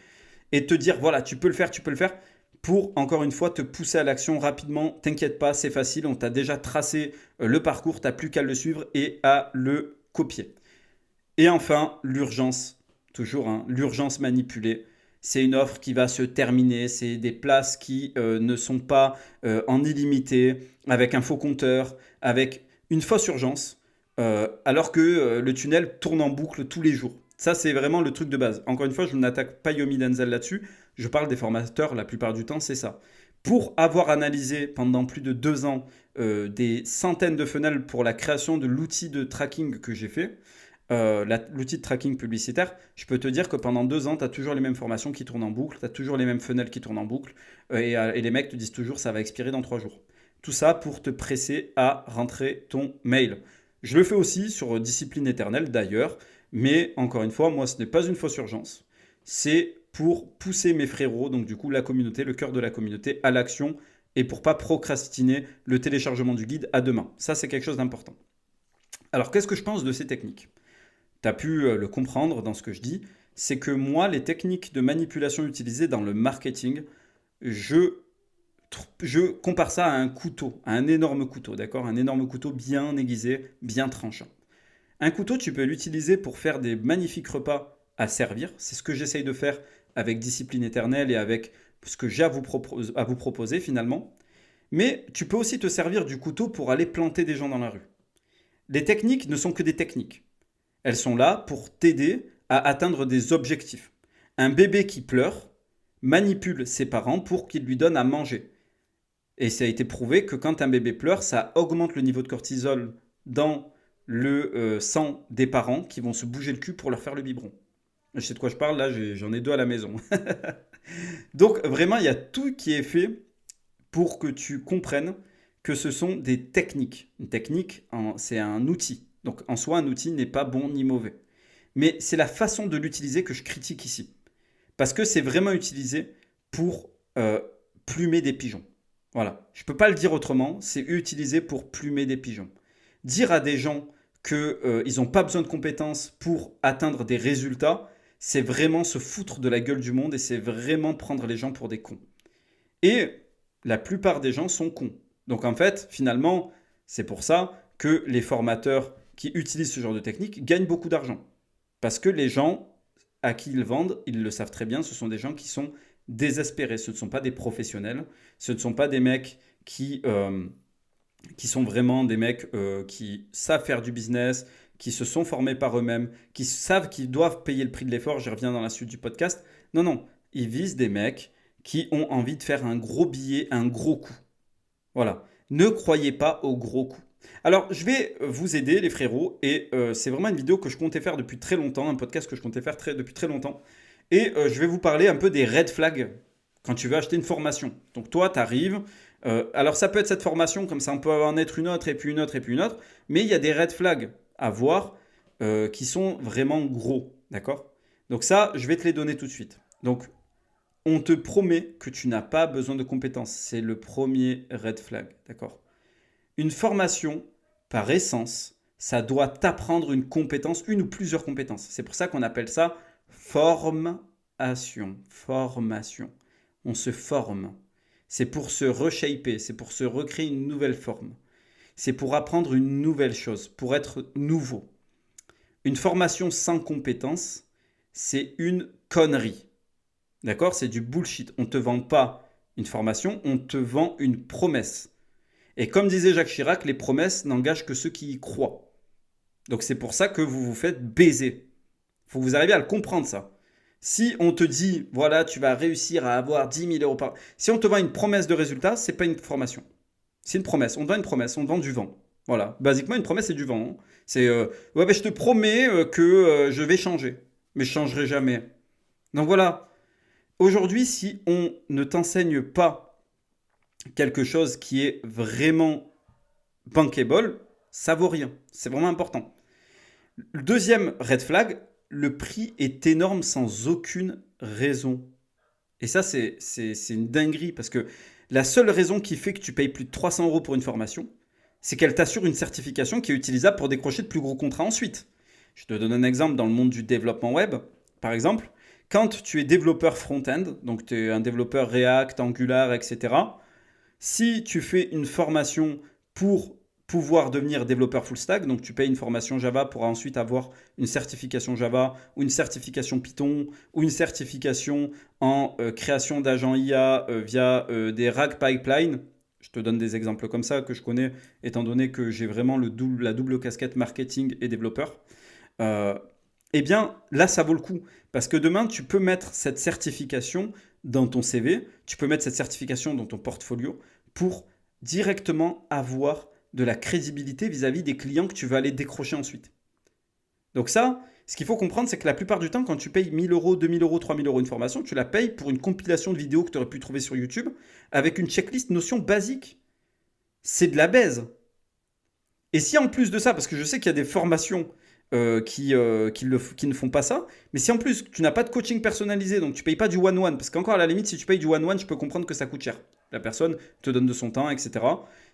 et te dire, voilà, tu peux le faire, pour, encore une fois, te pousser à l'action rapidement. T'inquiète pas, c'est facile, on t'a déjà tracé le parcours, tu n'as plus qu'à le suivre et à le copier. Et enfin, l'urgence, toujours, hein, l'urgence manipulée. C'est une offre qui va se terminer, c'est des places qui ne sont pas en illimité, avec un faux compteur, avec une fausse urgence. Alors que le tunnel tourne en boucle tous les jours. Ça, c'est vraiment le truc de base. Encore une fois, je n'attaque pas Yomi Denzel là-dessus. Je parle des formateurs, la plupart du temps, c'est ça. Pour avoir analysé pendant plus de 2 ans des centaines de funnels pour la création de l'outil de tracking que j'ai fait, l'outil de tracking publicitaire, je peux te dire que pendant 2 ans, tu as toujours les mêmes formations qui tournent en boucle, tu as toujours les mêmes funnels qui tournent en boucle, et les mecs te disent toujours ça va expirer dans 3 jours. Tout ça pour te presser à rentrer ton mail. Je le fais aussi sur Discipline Éternelle d'ailleurs, mais encore une fois, moi ce n'est pas une fausse urgence, c'est pour pousser mes frérots, donc du coup la communauté, le cœur de la communauté, à l'action et pour pas procrastiner le téléchargement du guide à demain. Ça c'est quelque chose d'important. Alors qu'est-ce que je pense de ces techniques ? Tu as pu le comprendre dans ce que je dis, c'est que moi, les techniques de manipulation utilisées dans le marketing, je compare ça à un couteau, à un énorme couteau, d'accord ? Un énorme couteau bien aiguisé, bien tranchant. Un couteau, tu peux l'utiliser pour faire des magnifiques repas à servir. C'est ce que j'essaye de faire avec Discipline Éternelle et avec ce que j'ai à vous proposer finalement. Mais tu peux aussi te servir du couteau pour aller planter des gens dans la rue. Les techniques ne sont que des techniques. Elles sont là pour t'aider à atteindre des objectifs. Un bébé qui pleure manipule ses parents pour qu'ils lui donnent à manger. Et ça a été prouvé que quand un bébé pleure, ça augmente le niveau de cortisol dans le sang des parents qui vont se bouger le cul pour leur faire le biberon. Je sais de quoi je parle, là j'en ai 2 à la maison. Donc vraiment, il y a tout qui est fait pour que tu comprennes que ce sont des techniques. Une technique, c'est un outil. Donc en soi, un outil n'est pas bon ni mauvais. Mais c'est la façon de l'utiliser que je critique ici. Parce que c'est vraiment utilisé pour plumer des pigeons. Voilà, je ne peux pas le dire autrement, c'est utilisé pour plumer des pigeons. Dire à des gens qu'ils n'ont pas besoin de compétences pour atteindre des résultats, c'est vraiment se foutre de la gueule du monde et c'est vraiment prendre les gens pour des cons. Et la plupart des gens sont cons. Donc en fait, finalement, c'est pour ça que les formateurs qui utilisent ce genre de technique gagnent beaucoup d'argent. Parce que les gens à qui ils vendent, ils le savent très bien, ce sont des gens qui sont désespérés. Ce ne sont pas des professionnels, ce ne sont pas des mecs qui sont vraiment des mecs qui savent faire du business, qui se sont formés par eux-mêmes, qui savent qu'ils doivent payer le prix de l'effort. J'y reviens dans la suite du podcast. Non, non, ils visent des mecs qui ont envie de faire un gros billet, un gros coup. Voilà. Ne croyez pas au gros coup. Alors, je vais vous aider, les frérots, et c'est vraiment une vidéo que je comptais faire depuis très longtemps, un podcast que je comptais faire depuis très longtemps. Et je vais vous parler un peu des red flags quand tu veux acheter une formation. Donc toi, tu arrives. Alors, ça peut être cette formation, comme ça, on peut en être une autre, et puis une autre, et puis une autre. Mais il y a des red flags à voir qui sont vraiment gros. D'accord ? Donc ça, je vais te les donner tout de suite. Donc, on te promet que tu n'as pas besoin de compétences. C'est le premier red flag. D'accord ? Une formation, par essence, ça doit t'apprendre une compétence, une ou plusieurs compétences. C'est pour ça qu'on appelle ça formation. Formation. On se forme. C'est pour se reshaper, c'est pour se recréer une nouvelle forme. C'est pour apprendre une nouvelle chose, pour être nouveau. Une formation sans compétences, c'est une connerie. D'accord ? C'est du bullshit. On ne te vend pas une formation, on te vend une promesse. Et comme disait Jacques Chirac, les promesses n'engagent que ceux qui y croient. Donc c'est pour ça que vous vous faites baiser. Il faut que vous arriviez à le comprendre ça. Si on te dit, voilà, tu vas réussir à avoir 10 000 euros par... Si on te vend une promesse de résultat, c'est pas une formation. C'est une promesse. On te vend une promesse, on te vend du vent. Voilà. Basiquement, une promesse, c'est du vent. Hein. C'est, ouais, ben, je te promets que je vais changer. Mais je changerai jamais. Donc voilà. Aujourd'hui, si on ne t'enseigne pas quelque chose qui est vraiment bankable, ça vaut rien. C'est vraiment important. Le deuxième red flag, le prix est énorme sans aucune raison. Et ça, c'est une dinguerie parce que la seule raison qui fait que tu payes plus de 300 euros pour une formation, c'est qu'elle t'assure une certification qui est utilisable pour décrocher de plus gros contrats ensuite. Je te donne un exemple dans le monde du développement web. Par exemple, quand tu es développeur front-end, donc tu es un développeur React, Angular, etc., si tu fais une formation pour pouvoir devenir développeur full stack, donc tu payes une formation Java pour ensuite avoir une certification Java ou une certification Python ou une certification en création d'agents IA via des RAG pipelines. Je te donne des exemples comme ça que je connais étant donné que j'ai vraiment la double casquette marketing et développeur. Eh bien là ça vaut le coup parce que demain tu peux mettre cette certification dans ton CV, tu peux mettre cette certification dans ton portfolio pour directement avoir de la crédibilité vis-à-vis des clients que tu vas aller décrocher ensuite. Donc ça, ce qu'il faut comprendre, c'est que la plupart du temps, quand tu payes 1000 euros, 2000 euros, 3000 euros une formation, tu la payes pour une compilation de vidéos que tu aurais pu trouver sur YouTube avec une checklist notion basique. C'est de la baise. Et si en plus de ça, parce que je sais qu'il y a des formations qui ne font pas ça, mais si en plus tu n'as pas de coaching personnalisé, donc tu ne payes pas du one-one, parce qu'encore à la limite, si tu payes du one-one, je peux comprendre que ça coûte cher. La personne te donne de son temps, etc.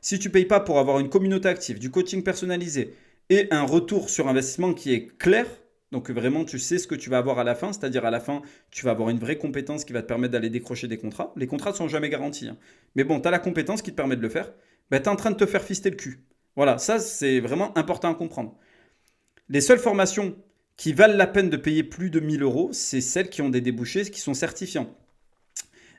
Si tu ne payes pas pour avoir une communauté active, du coaching personnalisé et un retour sur investissement qui est clair, donc vraiment tu sais ce que tu vas avoir à la fin, c'est-à-dire à la fin, tu vas avoir une vraie compétence qui va te permettre d'aller décrocher des contrats. Les contrats ne sont jamais garantis, hein. Mais bon, tu as la compétence qui te permet de le faire, tu es en train de te faire fister le cul. Voilà, ça c'est vraiment important à comprendre. Les seules formations qui valent la peine de payer plus de 1000 euros, c'est celles qui ont des débouchés, qui sont certifiants.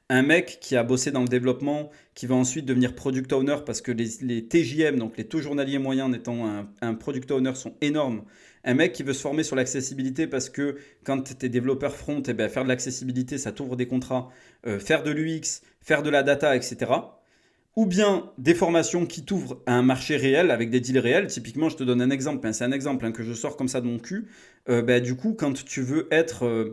Un mec qui a bossé dans le développement, qui va ensuite devenir product owner parce que les TJM, donc les taux journaliers moyens en étant un product owner, sont énormes. Un mec qui veut se former sur l'accessibilité parce que quand tu es développeur front, eh ben, faire de l'accessibilité, ça t'ouvre des contrats, faire de l'UX, faire de la data, etc. Ou bien des formations qui t'ouvrent à un marché réel avec des deals réels. Typiquement, je te donne un exemple, c'est un exemple que je sors comme ça de mon cul. Du coup, quand tu veux être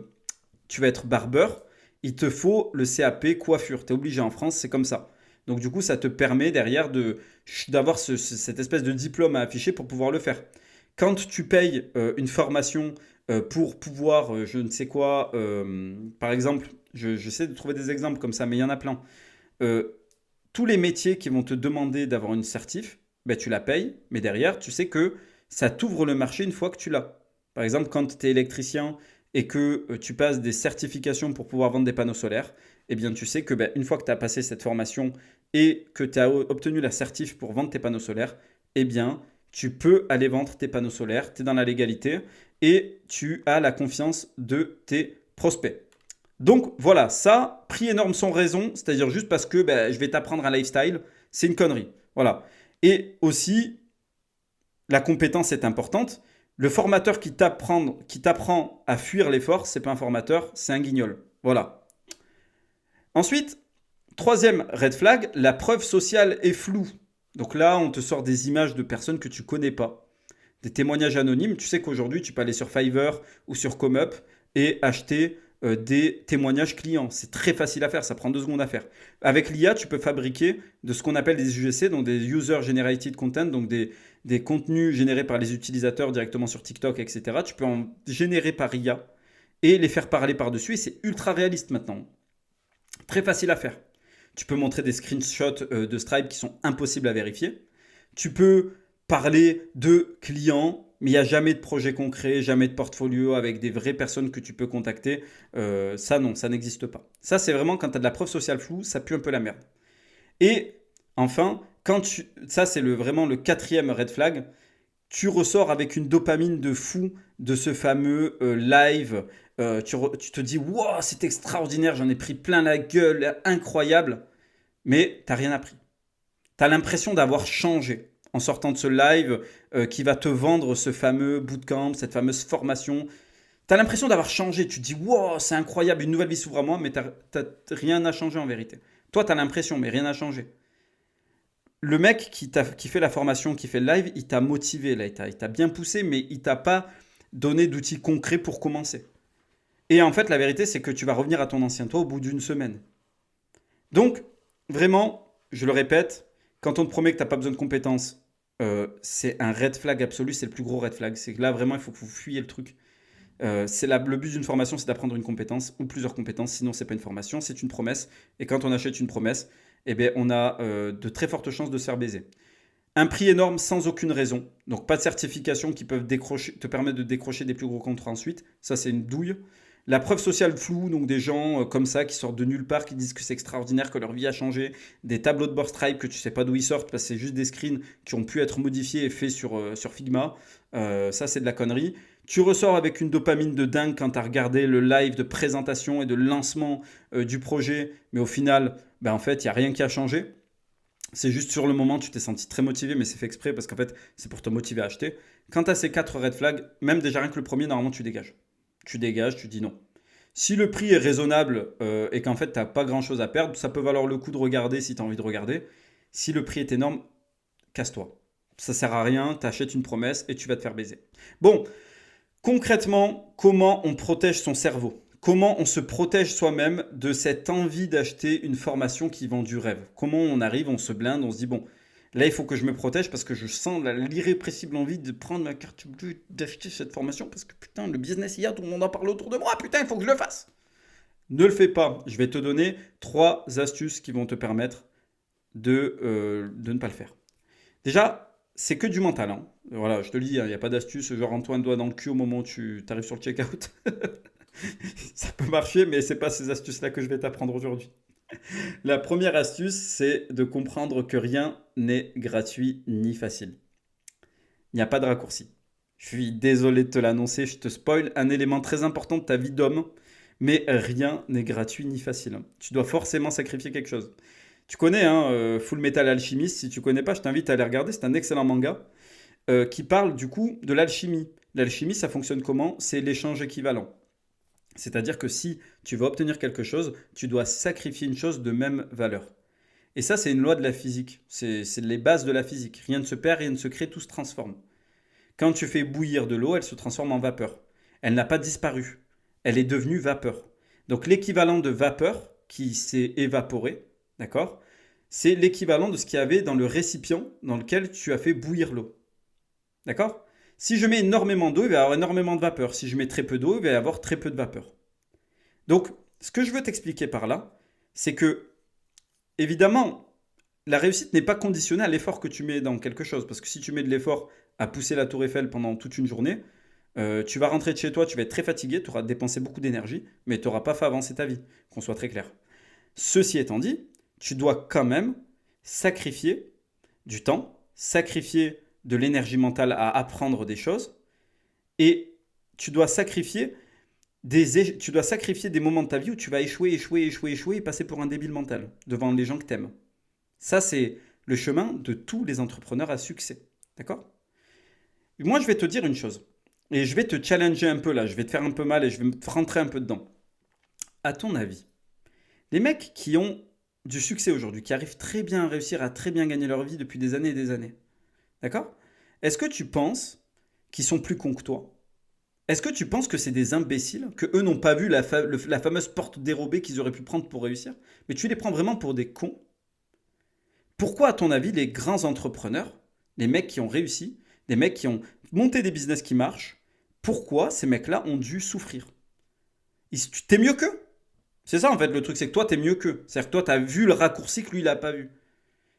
barbeur, il te faut le CAP coiffure. Tu es obligé en France, c'est comme ça. Donc du coup, ça te permet derrière d'avoir cette espèce de diplôme à afficher pour pouvoir le faire. Quand tu payes une formation pour pouvoir, je ne sais quoi, par exemple, j'essaie de trouver des exemples comme ça, mais il y en a plein. Tous les métiers qui vont te demander d'avoir une certif, tu la payes, mais derrière, tu sais que ça t'ouvre le marché une fois que tu l'as. Par exemple, quand tu es électricien et que tu passes des certifications pour pouvoir vendre des panneaux solaires, eh bien, tu sais que une fois que tu as passé cette formation et que tu as obtenu la certif pour vendre tes panneaux solaires, eh bien, tu peux aller vendre tes panneaux solaires, tu es dans la légalité et tu as la confiance de tes prospects. Donc voilà, ça, prix énorme sans raison, c'est-à-dire juste parce que je vais t'apprendre un lifestyle, c'est une connerie. Voilà. Et aussi, la compétence est importante. Le formateur qui t'apprend à fuir l'effort, c'est pas un formateur, c'est un guignol. Voilà. Ensuite, troisième red flag, la preuve sociale est floue. Donc là, on te sort des images de personnes que tu connais pas. Des témoignages anonymes. Tu sais qu'aujourd'hui, tu peux aller sur Fiverr ou sur ComeUp et acheter des témoignages clients. C'est très facile à faire, ça prend 2 secondes à faire. Avec l'IA, tu peux fabriquer de ce qu'on appelle des UGC, donc des User Generated Content, donc des contenus générés par les utilisateurs directement sur TikTok, etc. Tu peux en générer par IA et les faire parler par-dessus et c'est ultra réaliste maintenant. Très facile à faire. Tu peux montrer des screenshots de Stripe qui sont impossibles à vérifier. Tu peux parler de clients, mais il n'y a jamais de projet concret, jamais de portfolio avec des vraies personnes que tu peux contacter. Ça, non, ça n'existe pas. Ça, c'est vraiment quand tu as de la preuve sociale floue, ça pue un peu la merde. Et enfin, ça, c'est vraiment le 4e red flag. Tu ressors avec une dopamine de fou de ce fameux live. Tu te dis, wow, c'est extraordinaire, j'en ai pris plein la gueule, incroyable. Mais tu n'as rien appris. Tu as l'impression d'avoir changé en sortant de ce live qui va te vendre ce fameux bootcamp, cette fameuse formation. Tu as l'impression d'avoir changé. Tu te dis, wow, c'est incroyable, une nouvelle vie s'ouvre à moi, mais rien n'a changé en vérité. Toi, tu as l'impression, mais rien n'a changé. Le mec qui fait la formation, qui fait le live, il t'a motivé, là, il t'a bien poussé, mais il t'a pas donné d'outils concrets pour commencer. Et en fait, la vérité, c'est que tu vas revenir à ton ancien toi au bout d'une semaine. Donc, vraiment, je le répète, quand on te promet que tu n'as pas besoin de compétences, c'est un red flag absolu, c'est le plus gros red flag. C'est que là, vraiment, il faut que vous fuyiez le truc. Le but d'une formation, c'est d'apprendre une compétence ou plusieurs compétences, sinon c'est pas une formation, c'est une promesse. Et quand on achète une promesse, on a de très fortes chances de se faire baiser. Un prix énorme sans aucune raison, donc pas de certifications qui peuvent te permettre de décrocher des plus gros contrats ensuite, ça c'est une douille. La preuve sociale floue, donc des gens comme ça qui sortent de nulle part, qui disent que c'est extraordinaire, que leur vie a changé, des tableaux de bord Stripe que tu sais pas d'où ils sortent parce que c'est juste des screens qui ont pu être modifiés et faits sur Figma, ça c'est de la connerie. Tu ressors avec une dopamine de dingue quand tu as regardé le live de présentation et de lancement du projet, mais au final, en fait, il n'y a rien qui a changé. C'est juste sur le moment, tu t'es senti très motivé, mais c'est fait exprès parce qu'en fait, c'est pour te motiver à acheter. Quand tu as ces 4 red flags, même déjà rien que le premier, normalement, tu dégages. Tu dégages, tu dis non. Si le prix est raisonnable et qu'en fait, tu n'as pas grand-chose à perdre, ça peut valoir le coup de regarder si tu as envie de regarder. Si le prix est énorme, casse-toi. Ça sert à rien, tu achètes une promesse et tu vas te faire baiser. Bon, concrètement, comment on protège son cerveau? Comment on se protège soi-même de cette envie d'acheter une formation qui vend du rêve? Comment on arrive, on se blinde, on se dit, bon, là, il faut que je me protège parce que je sens l'irrépressible envie de prendre ma carte bleue, d'acheter cette formation parce que putain, le business IA, tout le monde en parle autour de moi, putain, il faut que je le fasse. Ne le fais pas. Je vais te donner 3 astuces qui vont te permettre de ne pas le faire. Déjà, c'est que du mental, hein. Voilà, je te le dis, il n'y a pas d'astuce, genre Antoine doigt dans le cul au moment où tu arrives sur le checkout. Ça peut marcher, mais c'est pas ces astuces-là que je vais t'apprendre aujourd'hui. La première astuce, c'est de comprendre que rien n'est gratuit ni facile. Il n'y a pas de raccourci. Je suis désolé de te l'annoncer, je te spoil un élément très important de ta vie d'homme, mais rien n'est gratuit ni facile. Tu dois forcément sacrifier quelque chose. Tu connais Full Metal Alchemist, si tu connais pas, je t'invite à aller regarder, c'est un excellent manga qui parle du coup de l'alchimie. L'alchimie, ça fonctionne comment? C'est l'échange équivalent. C'est-à-dire que si tu veux obtenir quelque chose, tu dois sacrifier une chose de même valeur. Et ça, c'est une loi de la physique. C'est les bases de la physique. Rien ne se perd, rien ne se crée, tout se transforme. Quand tu fais bouillir de l'eau, elle se transforme en vapeur. Elle n'a pas disparu. Elle est devenue vapeur. Donc l'équivalent de vapeur qui s'est évaporé, d'accord? C'est l'équivalent de ce qu'il y avait dans le récipient dans lequel tu as fait bouillir l'eau. D'accord? Si je mets énormément d'eau, il va y avoir énormément de vapeur. Si je mets très peu d'eau, il va y avoir très peu de vapeur. Donc, ce que je veux t'expliquer par là, c'est que, évidemment, la réussite n'est pas conditionnée à l'effort que tu mets dans quelque chose. Parce que si tu mets de l'effort à pousser la tour Eiffel pendant toute une journée, tu vas rentrer de chez toi, tu vas être très fatigué, tu auras dépensé beaucoup d'énergie, mais tu n'auras pas fait avancer ta vie, qu'on soit très clair. Ceci étant dit, tu dois quand même sacrifier du temps, sacrifier de l'énergie mentale à apprendre des choses, et tu dois sacrifier des moments de ta vie où tu vas échouer et passer pour un débile mental devant les gens que tu aimes. Ça, c'est le chemin de tous les entrepreneurs à succès. D'accord? Moi, je vais te dire une chose, et je vais te challenger un peu là, je vais te faire un peu mal et je vais me rentrer un peu dedans. À ton avis, les mecs qui ont du succès aujourd'hui, qui arrivent très bien à réussir, à très bien gagner leur vie depuis des années et des années, d'accord? Est-ce que tu penses qu'ils sont plus cons que toi? Est-ce que tu penses que c'est des imbéciles, que eux n'ont pas vu la fameuse porte dérobée qu'ils auraient pu prendre pour réussir? Mais tu les prends vraiment pour des cons? Pourquoi, à ton avis, les grands entrepreneurs, les mecs qui ont réussi, les mecs qui ont monté des business qui marchent, pourquoi ces mecs-là ont dû souffrir? T'es mieux qu'eux? C'est ça en fait le truc, c'est que toi t'es mieux qu'eux. C'est-à-dire que toi t'as vu le raccourci que lui il a pas vu.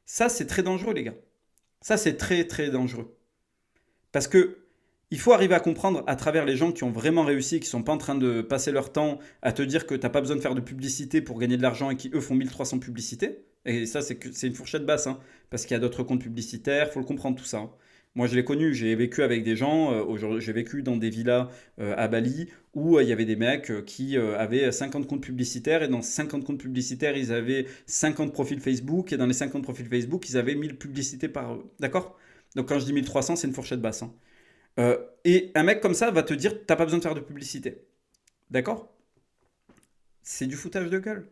Ça c'est très dangereux les gars. Ça c'est très très dangereux. Parce que il faut arriver à comprendre à travers les gens qui ont vraiment réussi, qui sont pas en train de passer leur temps à te dire que t'as pas besoin de faire de publicité pour gagner de l'argent et qui eux font 1300 publicités. Et ça c'est une fourchette basse, hein, parce qu'il y a d'autres comptes publicitaires, faut le comprendre tout ça, hein. Moi, je l'ai connu, j'ai vécu avec des gens, j'ai vécu dans des villas à Bali où il y avait des mecs qui avaient 50 comptes publicitaires et dans 50 comptes publicitaires, ils avaient 50 profils Facebook et dans les 50 profils Facebook, ils avaient 1000 publicités par... D'accord? Donc quand je dis 1300, c'est une fourchette basse, hein. Et un mec comme ça va te dire, t'as pas besoin de faire de publicité. D'accord? C'est du foutage de gueule.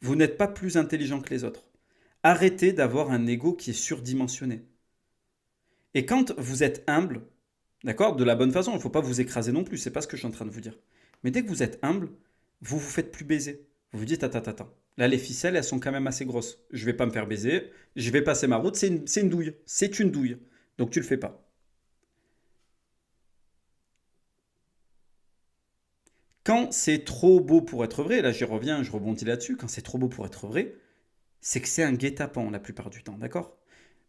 Vous n'êtes pas plus intelligent que les autres. Arrêtez d'avoir un ego qui est surdimensionné. Et quand vous êtes humble, d'accord, de la bonne façon, il ne faut pas vous écraser non plus, c'est pas ce que je suis en train de vous dire. Mais dès que vous êtes humble, vous vous faites plus baiser. Vous vous dites, attends, là les ficelles, elles sont quand même assez grosses. Je vais pas me faire baiser, je vais passer ma route, c'est une douille. C'est une douille. Donc tu le fais pas. Quand c'est trop beau pour être vrai, là j'y reviens, je rebondis là-dessus, quand c'est trop beau pour être vrai, c'est que c'est un guet-apens la plupart du temps, d'accord?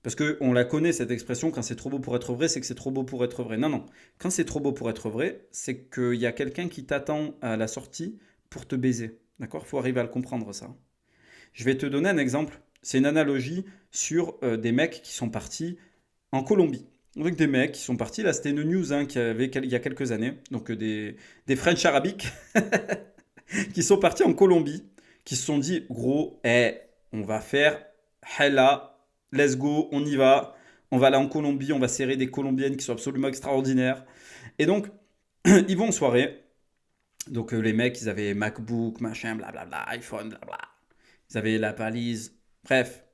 Parce qu'on la connaît, cette expression, quand c'est trop beau pour être vrai, c'est que c'est trop beau pour être vrai. Non. Quand c'est trop beau pour être vrai, c'est qu'il y a quelqu'un qui t'attend à la sortie pour te baiser. D'accord? Il faut arriver à le comprendre, ça. Je vais te donner un exemple. C'est une analogie sur des mecs qui sont partis en Colombie. Donc des mecs qui sont partis, là c'était une news hein, il y a quelques années, donc des French arabiques qui sont partis en Colombie, qui se sont dit, gros, on va faire Hella. Let's go, on y va. On va aller en Colombie, on va serrer des Colombiennes qui sont absolument extraordinaires. Et donc, ils vont en soirée. Donc les mecs, ils avaient MacBook, machin, blablabla, iPhone, blabla. Ils avaient la palise. Bref,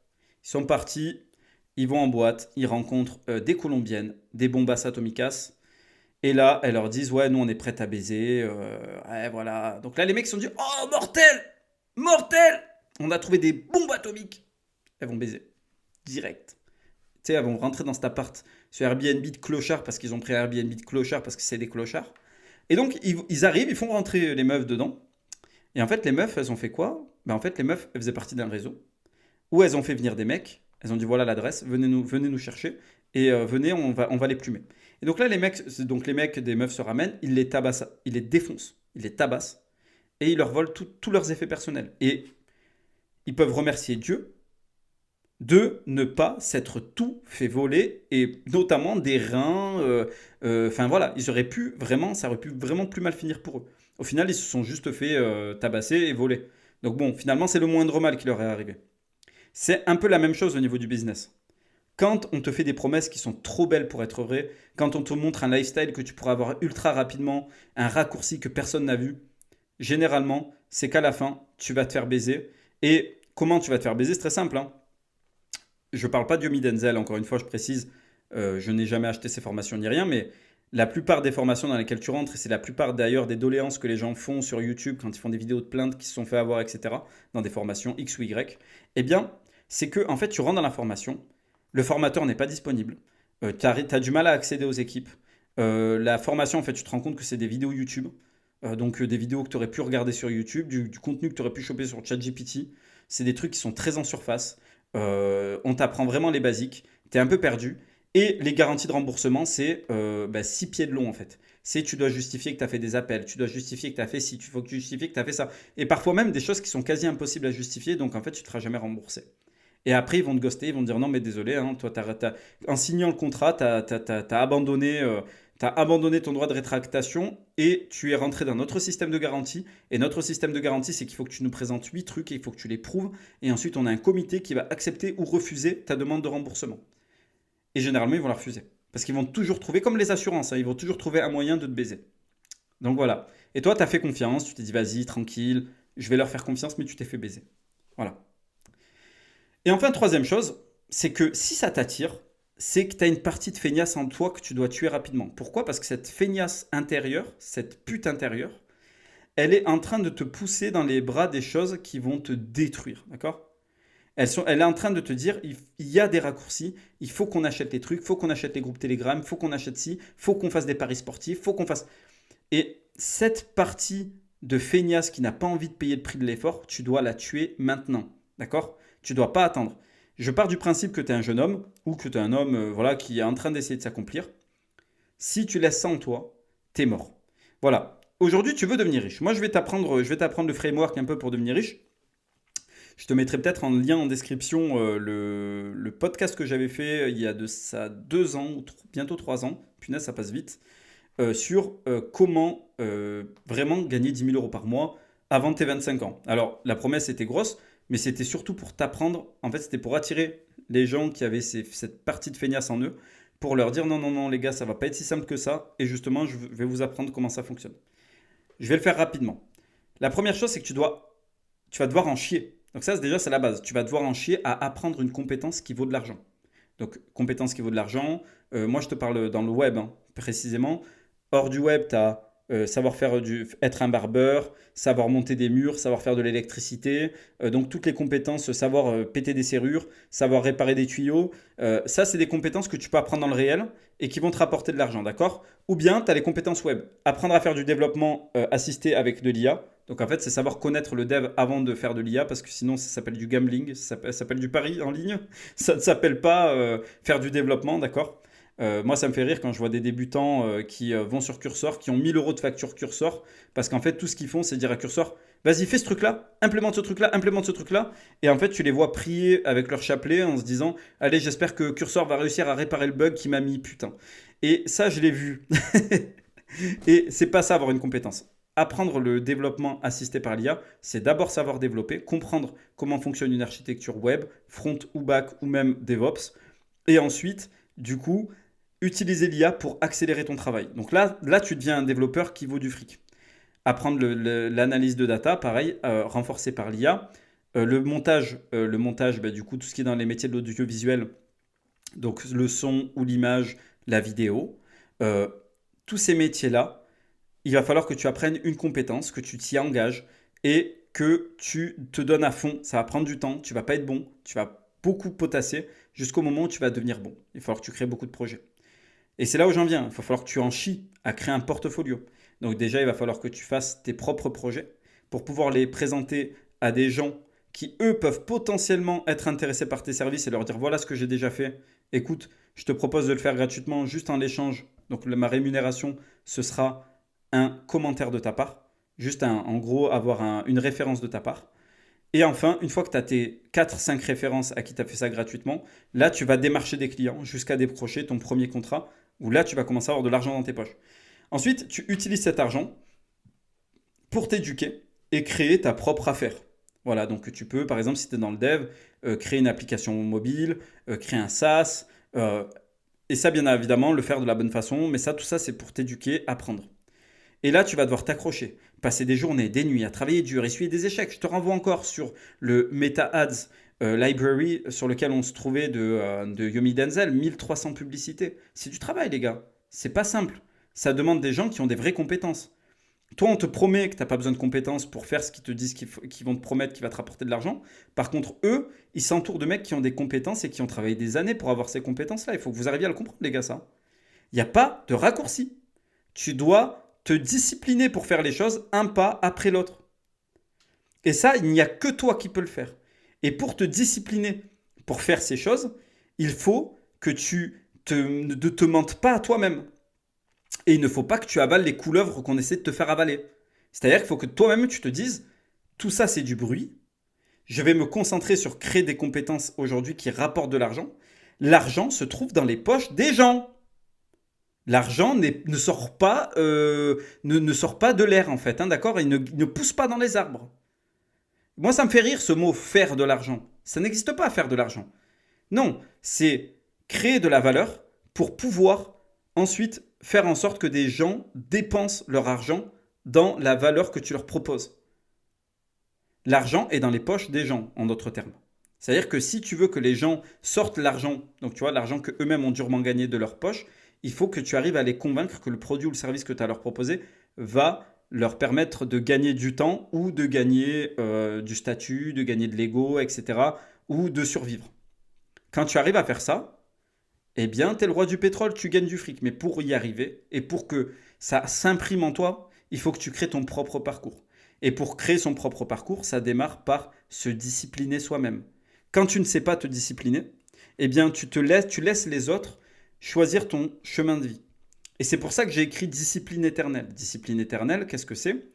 ils sont partis, ils vont en boîte, ils rencontrent des Colombiennes, des bombas atomicas. Et là, elles leur disent, ouais, nous, on est prêtes à baiser. Ouais, voilà. Donc là, les mecs se sont dit, oh, mortel! Mortel! On a trouvé des bombes atomiques. Elles vont baiser. Direct. Tu sais, elles vont rentrer dans cet appart sur Airbnb de clochard parce qu'ils ont pris Airbnb de clochard parce que c'est des clochards. Et donc, ils arrivent, ils font rentrer les meufs dedans. Et en fait, les meufs, elles ont fait quoi? Ben, en fait, les meufs, elles faisaient partie d'un réseau où elles ont fait venir des mecs. Elles ont dit, voilà l'adresse, venez nous chercher. Et venez, on va les plumer. Et donc là, les mecs des meufs se ramènent, ils les tabassent, ils les défoncent, ils les tabassent. Et ils leur volent tous leurs effets personnels. Et ils peuvent remercier Dieu de ne pas s'être tout fait voler, et notamment des reins. Enfin voilà, ça aurait pu vraiment plus mal finir pour eux. Au final, ils se sont juste fait tabasser et voler. Donc bon, finalement, c'est le moindre mal qui leur est arrivé. C'est un peu la même chose au niveau du business. Quand on te fait des promesses qui sont trop belles pour être vraies, quand on te montre un lifestyle que tu pourras avoir ultra rapidement, un raccourci que personne n'a vu, généralement, c'est qu'à la fin, tu vas te faire baiser. Et comment tu vas te faire baiser? C'est très simple, hein. Je ne parle pas de Yomi Denzel, encore une fois, je précise, je n'ai jamais acheté ces formations ni rien, mais la plupart des formations dans lesquelles tu rentres, et c'est la plupart d'ailleurs des doléances que les gens font sur YouTube quand ils font des vidéos de plaintes qui se sont fait avoir, etc., dans des formations X ou Y, eh bien, c'est que, en fait, tu rentres dans la formation, le formateur n'est pas disponible, tu as du mal à accéder aux équipes, la formation, en fait, tu te rends compte que c'est des vidéos YouTube, donc des vidéos que tu aurais pu regarder sur YouTube, du contenu que tu aurais pu choper sur ChatGPT, c'est des trucs qui sont très en surface. On t'apprend vraiment les basiques, tu es un peu perdu. Et les garanties de remboursement, c'est 6 pieds de long en fait. C'est tu dois justifier que tu as fait des appels, tu dois justifier que tu as fait ci, il faut que tu justifies que tu as fait ça. Et parfois même des choses qui sont quasi impossibles à justifier, donc en fait tu ne te feras jamais rembourser. Et après ils vont te ghoster, ils vont te dire non mais désolé, hein, toi en signant le contrat, tu as abandonné, t'as abandonné ton droit de rétractation et tu es rentré dans notre système de garantie. Et notre système de garantie, c'est qu'il faut que tu nous présentes 8 trucs et il faut que tu les prouves. Et ensuite, on a un comité qui va accepter ou refuser ta demande de remboursement. Et généralement, ils vont la refuser. Parce qu'ils vont toujours trouver, comme les assurances, hein, ils vont toujours trouver un moyen de te baiser. Donc voilà. Et toi, tu as fait confiance, tu t'es dit, vas-y, tranquille, je vais leur faire confiance, mais tu t'es fait baiser. Voilà. Et enfin, troisième chose, c'est que si ça t'attire, c'est que tu as une partie de feignasse en toi que tu dois tuer rapidement. Pourquoi? Parce que cette feignasse intérieure, cette pute intérieure, elle est en train de te pousser dans les bras des choses qui vont te détruire. D'accord? Elle est en train de te dire, il y a des raccourcis, il faut qu'on achète les trucs, il faut qu'on achète les groupes Telegram, il faut qu'on achète ci, il faut qu'on fasse des paris sportifs, il faut qu'on fasse... Et cette partie de feignasse qui n'a pas envie de payer le prix de l'effort, tu dois la tuer maintenant. D'accord? Tu ne dois pas attendre. Je pars du principe que tu es un jeune homme ou que tu es un homme qui est en train d'essayer de s'accomplir. Si tu laisses ça en toi, tu es mort. Voilà. Aujourd'hui, tu veux devenir riche. Moi, je vais t'apprendre le framework un peu pour devenir riche. Je te mettrai peut-être en lien en description le podcast que j'avais fait il y a de ça 2 ans, ou bientôt 3 ans. Punaise, ça passe vite. Sur comment vraiment gagner 10 000 euros par mois avant tes 25 ans. Alors, la promesse était grosse, mais c'était surtout pour t'apprendre. En fait, c'était pour attirer les gens qui avaient cette partie de feignasse en eux, pour leur dire non, non, non, les gars, ça va pas être si simple que ça. Et justement, je vais vous apprendre comment ça fonctionne. Je vais le faire rapidement. La première chose, c'est que tu vas devoir en chier. Donc ça, déjà, c'est la base. Tu vas devoir en chier à apprendre une compétence qui vaut de l'argent. Donc, compétence qui vaut de l'argent. Moi, je te parle dans le web, hein, précisément. Hors du web, tu as savoir être un barbeur, savoir monter des murs, savoir faire de l'électricité. Donc, toutes les compétences, savoir péter des serrures, savoir réparer des tuyaux. Ça, c'est des compétences que tu peux apprendre dans le réel et qui vont te rapporter de l'argent, d'accord? Ou bien, tu as les compétences web. Apprendre à faire du développement assisté avec de l'IA. Donc en fait, c'est savoir connaître le dev avant de faire de l'IA, parce que sinon ça s'appelle du gambling, ça s'appelle du pari en ligne. Ça ne s'appelle pas faire du développement, d'accord? Moi, ça me fait rire quand je vois des débutants qui vont sur Cursor, qui ont 1000 euros de facture Cursor, parce qu'en fait, tout ce qu'ils font, c'est dire à Cursor, vas-y, fais ce truc-là, implémente ce truc-là, implémente ce truc-là. Et en fait, tu les vois prier avec leur chapelet en se disant, allez, j'espère que Cursor va réussir à réparer le bug qui m'a mis, putain. Et ça, je l'ai vu. Et c'est pas ça, avoir une compétence. Apprendre le développement assisté par l'IA, c'est d'abord savoir développer, comprendre comment fonctionne une architecture web, front ou back ou même DevOps. Et ensuite, du coup, utiliser l'IA pour accélérer ton travail. Donc là, tu deviens un développeur qui vaut du fric. apprendre l'analyse de data, pareil, renforcé par l'IA. Le montage, du coup, tout ce qui est dans les métiers de l'audiovisuel, donc le son ou l'image, la vidéo, tous ces métiers-là, il va falloir que tu apprennes une compétence, que tu t'y engages et que tu te donnes à fond. Ça va prendre du temps, tu vas pas être bon, tu vas beaucoup potasser jusqu'au moment où tu vas devenir bon. Il va falloir que tu crées beaucoup de projets. Et c'est là où j'en viens. Il va falloir que tu en chies à créer un portfolio. Donc déjà, il va falloir que tu fasses tes propres projets pour pouvoir les présenter à des gens qui, eux, peuvent potentiellement être intéressés par tes services et leur dire, voilà ce que j'ai déjà fait. Écoute, je te propose de le faire gratuitement, juste en échange. Donc ma rémunération, ce sera un commentaire de ta part. Juste en gros, avoir une référence de ta part. Et enfin, une fois que tu as tes 4-5 références à qui tu as fait ça gratuitement, là, tu vas démarcher des clients jusqu'à décrocher ton premier contrat, où là, tu vas commencer à avoir de l'argent dans tes poches. Ensuite, tu utilises cet argent pour t'éduquer et créer ta propre affaire. Voilà, donc tu peux, par exemple, si tu es dans le dev, créer une application mobile, créer un SaaS, et ça, bien évidemment, le faire de la bonne façon, mais ça, tout ça, c'est pour t'éduquer, apprendre. Et là, tu vas devoir t'accrocher, passer des journées, des nuits à travailler dur, essuyer des échecs. Je te renvoie encore sur le Meta Ads Library sur lequel on se trouvait de Yomi Denzel, 1300 publicités. C'est du travail, les gars. C'est pas simple. Ça demande des gens qui ont des vraies compétences. Toi, on te promet que tu n'as pas besoin de compétences pour faire ce qu'ils te disent qu'ils vont te promettre qui va te rapporter de l'argent. Par contre, eux, ils s'entourent de mecs qui ont des compétences et qui ont travaillé des années pour avoir ces compétences-là. Il faut que vous arriviez à le comprendre, les gars, ça. Il n'y a pas de raccourci. Tu dois te discipliner pour faire les choses un pas après l'autre. Et ça, il n'y a que toi qui peux le faire. Et pour te discipliner pour faire ces choses, il faut que tu ne te mentes pas à toi-même. Et il ne faut pas que tu avales les couleuvres qu'on essaie de te faire avaler. C'est-à-dire qu'il faut que toi-même tu te dises, tout ça c'est du bruit, je vais me concentrer sur créer des compétences aujourd'hui qui rapportent de l'argent. L'argent se trouve dans les poches des gens. L'argent ne sort pas de l'air en fait, hein, d'accord? Il ne pousse pas dans les arbres. Moi ça me fait rire ce mot faire de l'argent. Ça n'existe pas faire de l'argent. Non, c'est créer de la valeur pour pouvoir ensuite faire en sorte que des gens dépensent leur argent dans la valeur que tu leur proposes. L'argent est dans les poches des gens, en d'autres termes. C'est-à-dire que si tu veux que les gens sortent l'argent, donc tu vois, l'argent qu'eux-mêmes ont durement gagné de leur poche, il faut que tu arrives à les convaincre que le produit ou le service que tu as à leur proposer va leur permettre de gagner du temps ou de gagner du statut, de gagner de l'ego, etc. ou de survivre. Quand tu arrives à faire ça, eh bien, tu es le roi du pétrole, tu gagnes du fric. Mais pour y arriver et pour que ça s'imprime en toi, il faut que tu crées ton propre parcours. Et pour créer son propre parcours, ça démarre par se discipliner soi-même. Quand tu ne sais pas te discipliner, eh bien, tu laisses les autres choisir ton chemin de vie. Et c'est pour ça que j'ai écrit Discipline éternelle. Discipline éternelle, qu'est-ce que c'est?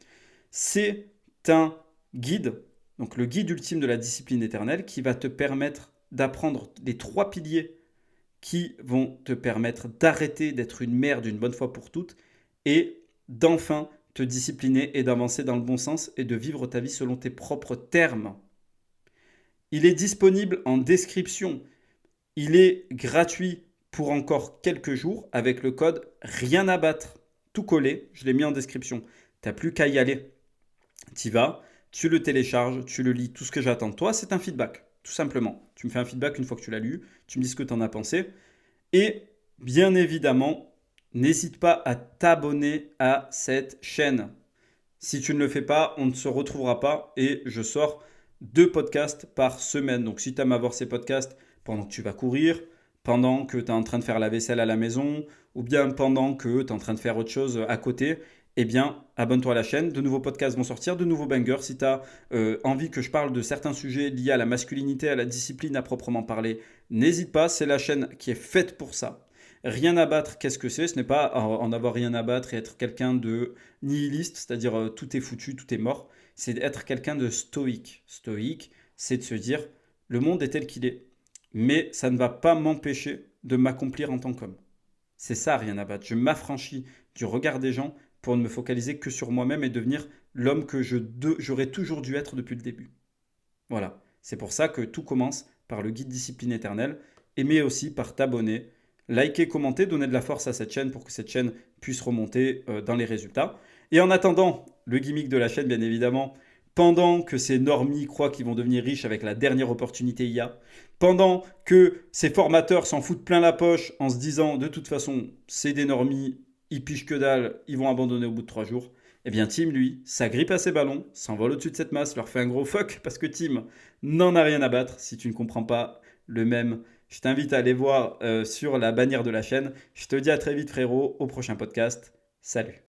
C'est un guide, donc le guide ultime de la discipline éternelle, qui va te permettre d'apprendre les 3 piliers qui vont te permettre d'arrêter d'être une merde une bonne fois pour toutes et d'enfin te discipliner et d'avancer dans le bon sens et de vivre ta vie selon tes propres termes. Il est disponible en description. Il est gratuit pour encore quelques jours avec le code rien à battre. Tout collé, je l'ai mis en description. Tu n'as plus qu'à y aller. Tu y vas, tu le télécharges, tu le lis. Tout ce que j'attends de toi, c'est un feedback. Tout simplement. Tu me fais un feedback une fois que tu l'as lu. Tu me dis ce que tu en as pensé. Et bien évidemment, n'hésite pas à t'abonner à cette chaîne. Si tu ne le fais pas, on ne se retrouvera pas et je sors 2 podcasts par semaine. Donc si tu aimes avoir ces podcasts pendant que tu vas courir, pendant que tu es en train de faire la vaisselle à la maison ou bien pendant que tu es en train de faire autre chose à côté, eh bien, abonne-toi à la chaîne. De nouveaux podcasts vont sortir, de nouveaux bangers. Si tu as envie que je parle de certains sujets liés à la masculinité, à la discipline à proprement parler, n'hésite pas. C'est la chaîne qui est faite pour ça. Rien à battre, qu'est-ce que c'est? Ce n'est pas en avoir rien à battre et être quelqu'un de nihiliste, c'est-à-dire tout est foutu, tout est mort. C'est être quelqu'un de stoïque. Stoïque, c'est de se dire, le monde est tel qu'il est. Mais ça ne va pas m'empêcher de m'accomplir en tant qu'homme. C'est ça, rien à battre. Je m'affranchis du regard des gens pour ne me focaliser que sur moi-même et devenir l'homme que j'aurais toujours dû être depuis le début. Voilà. C'est pour ça que tout commence par le guide Discipline éternelle, mais aussi par t'abonner, liker, commenter, donner de la force à cette chaîne pour que cette chaîne puisse remonter dans les résultats. Et en attendant, le gimmick de la chaîne, bien évidemment, pendant que ces normies croient qu'ils vont devenir riches avec la dernière opportunité IA, pendant que ces formateurs s'en foutent plein la poche en se disant de toute façon, c'est des normies, ils pichent que dalle, ils vont abandonner au bout de 3 jours, eh bien Tim, lui, s'agrippe à ses ballons, s'envole au-dessus de cette masse, leur fait un gros fuck parce que Tim n'en a rien à battre. Si tu ne comprends pas le même, je t'invite à aller voir sur la bannière de la chaîne. Je te dis à très vite frérot, au prochain podcast. Salut.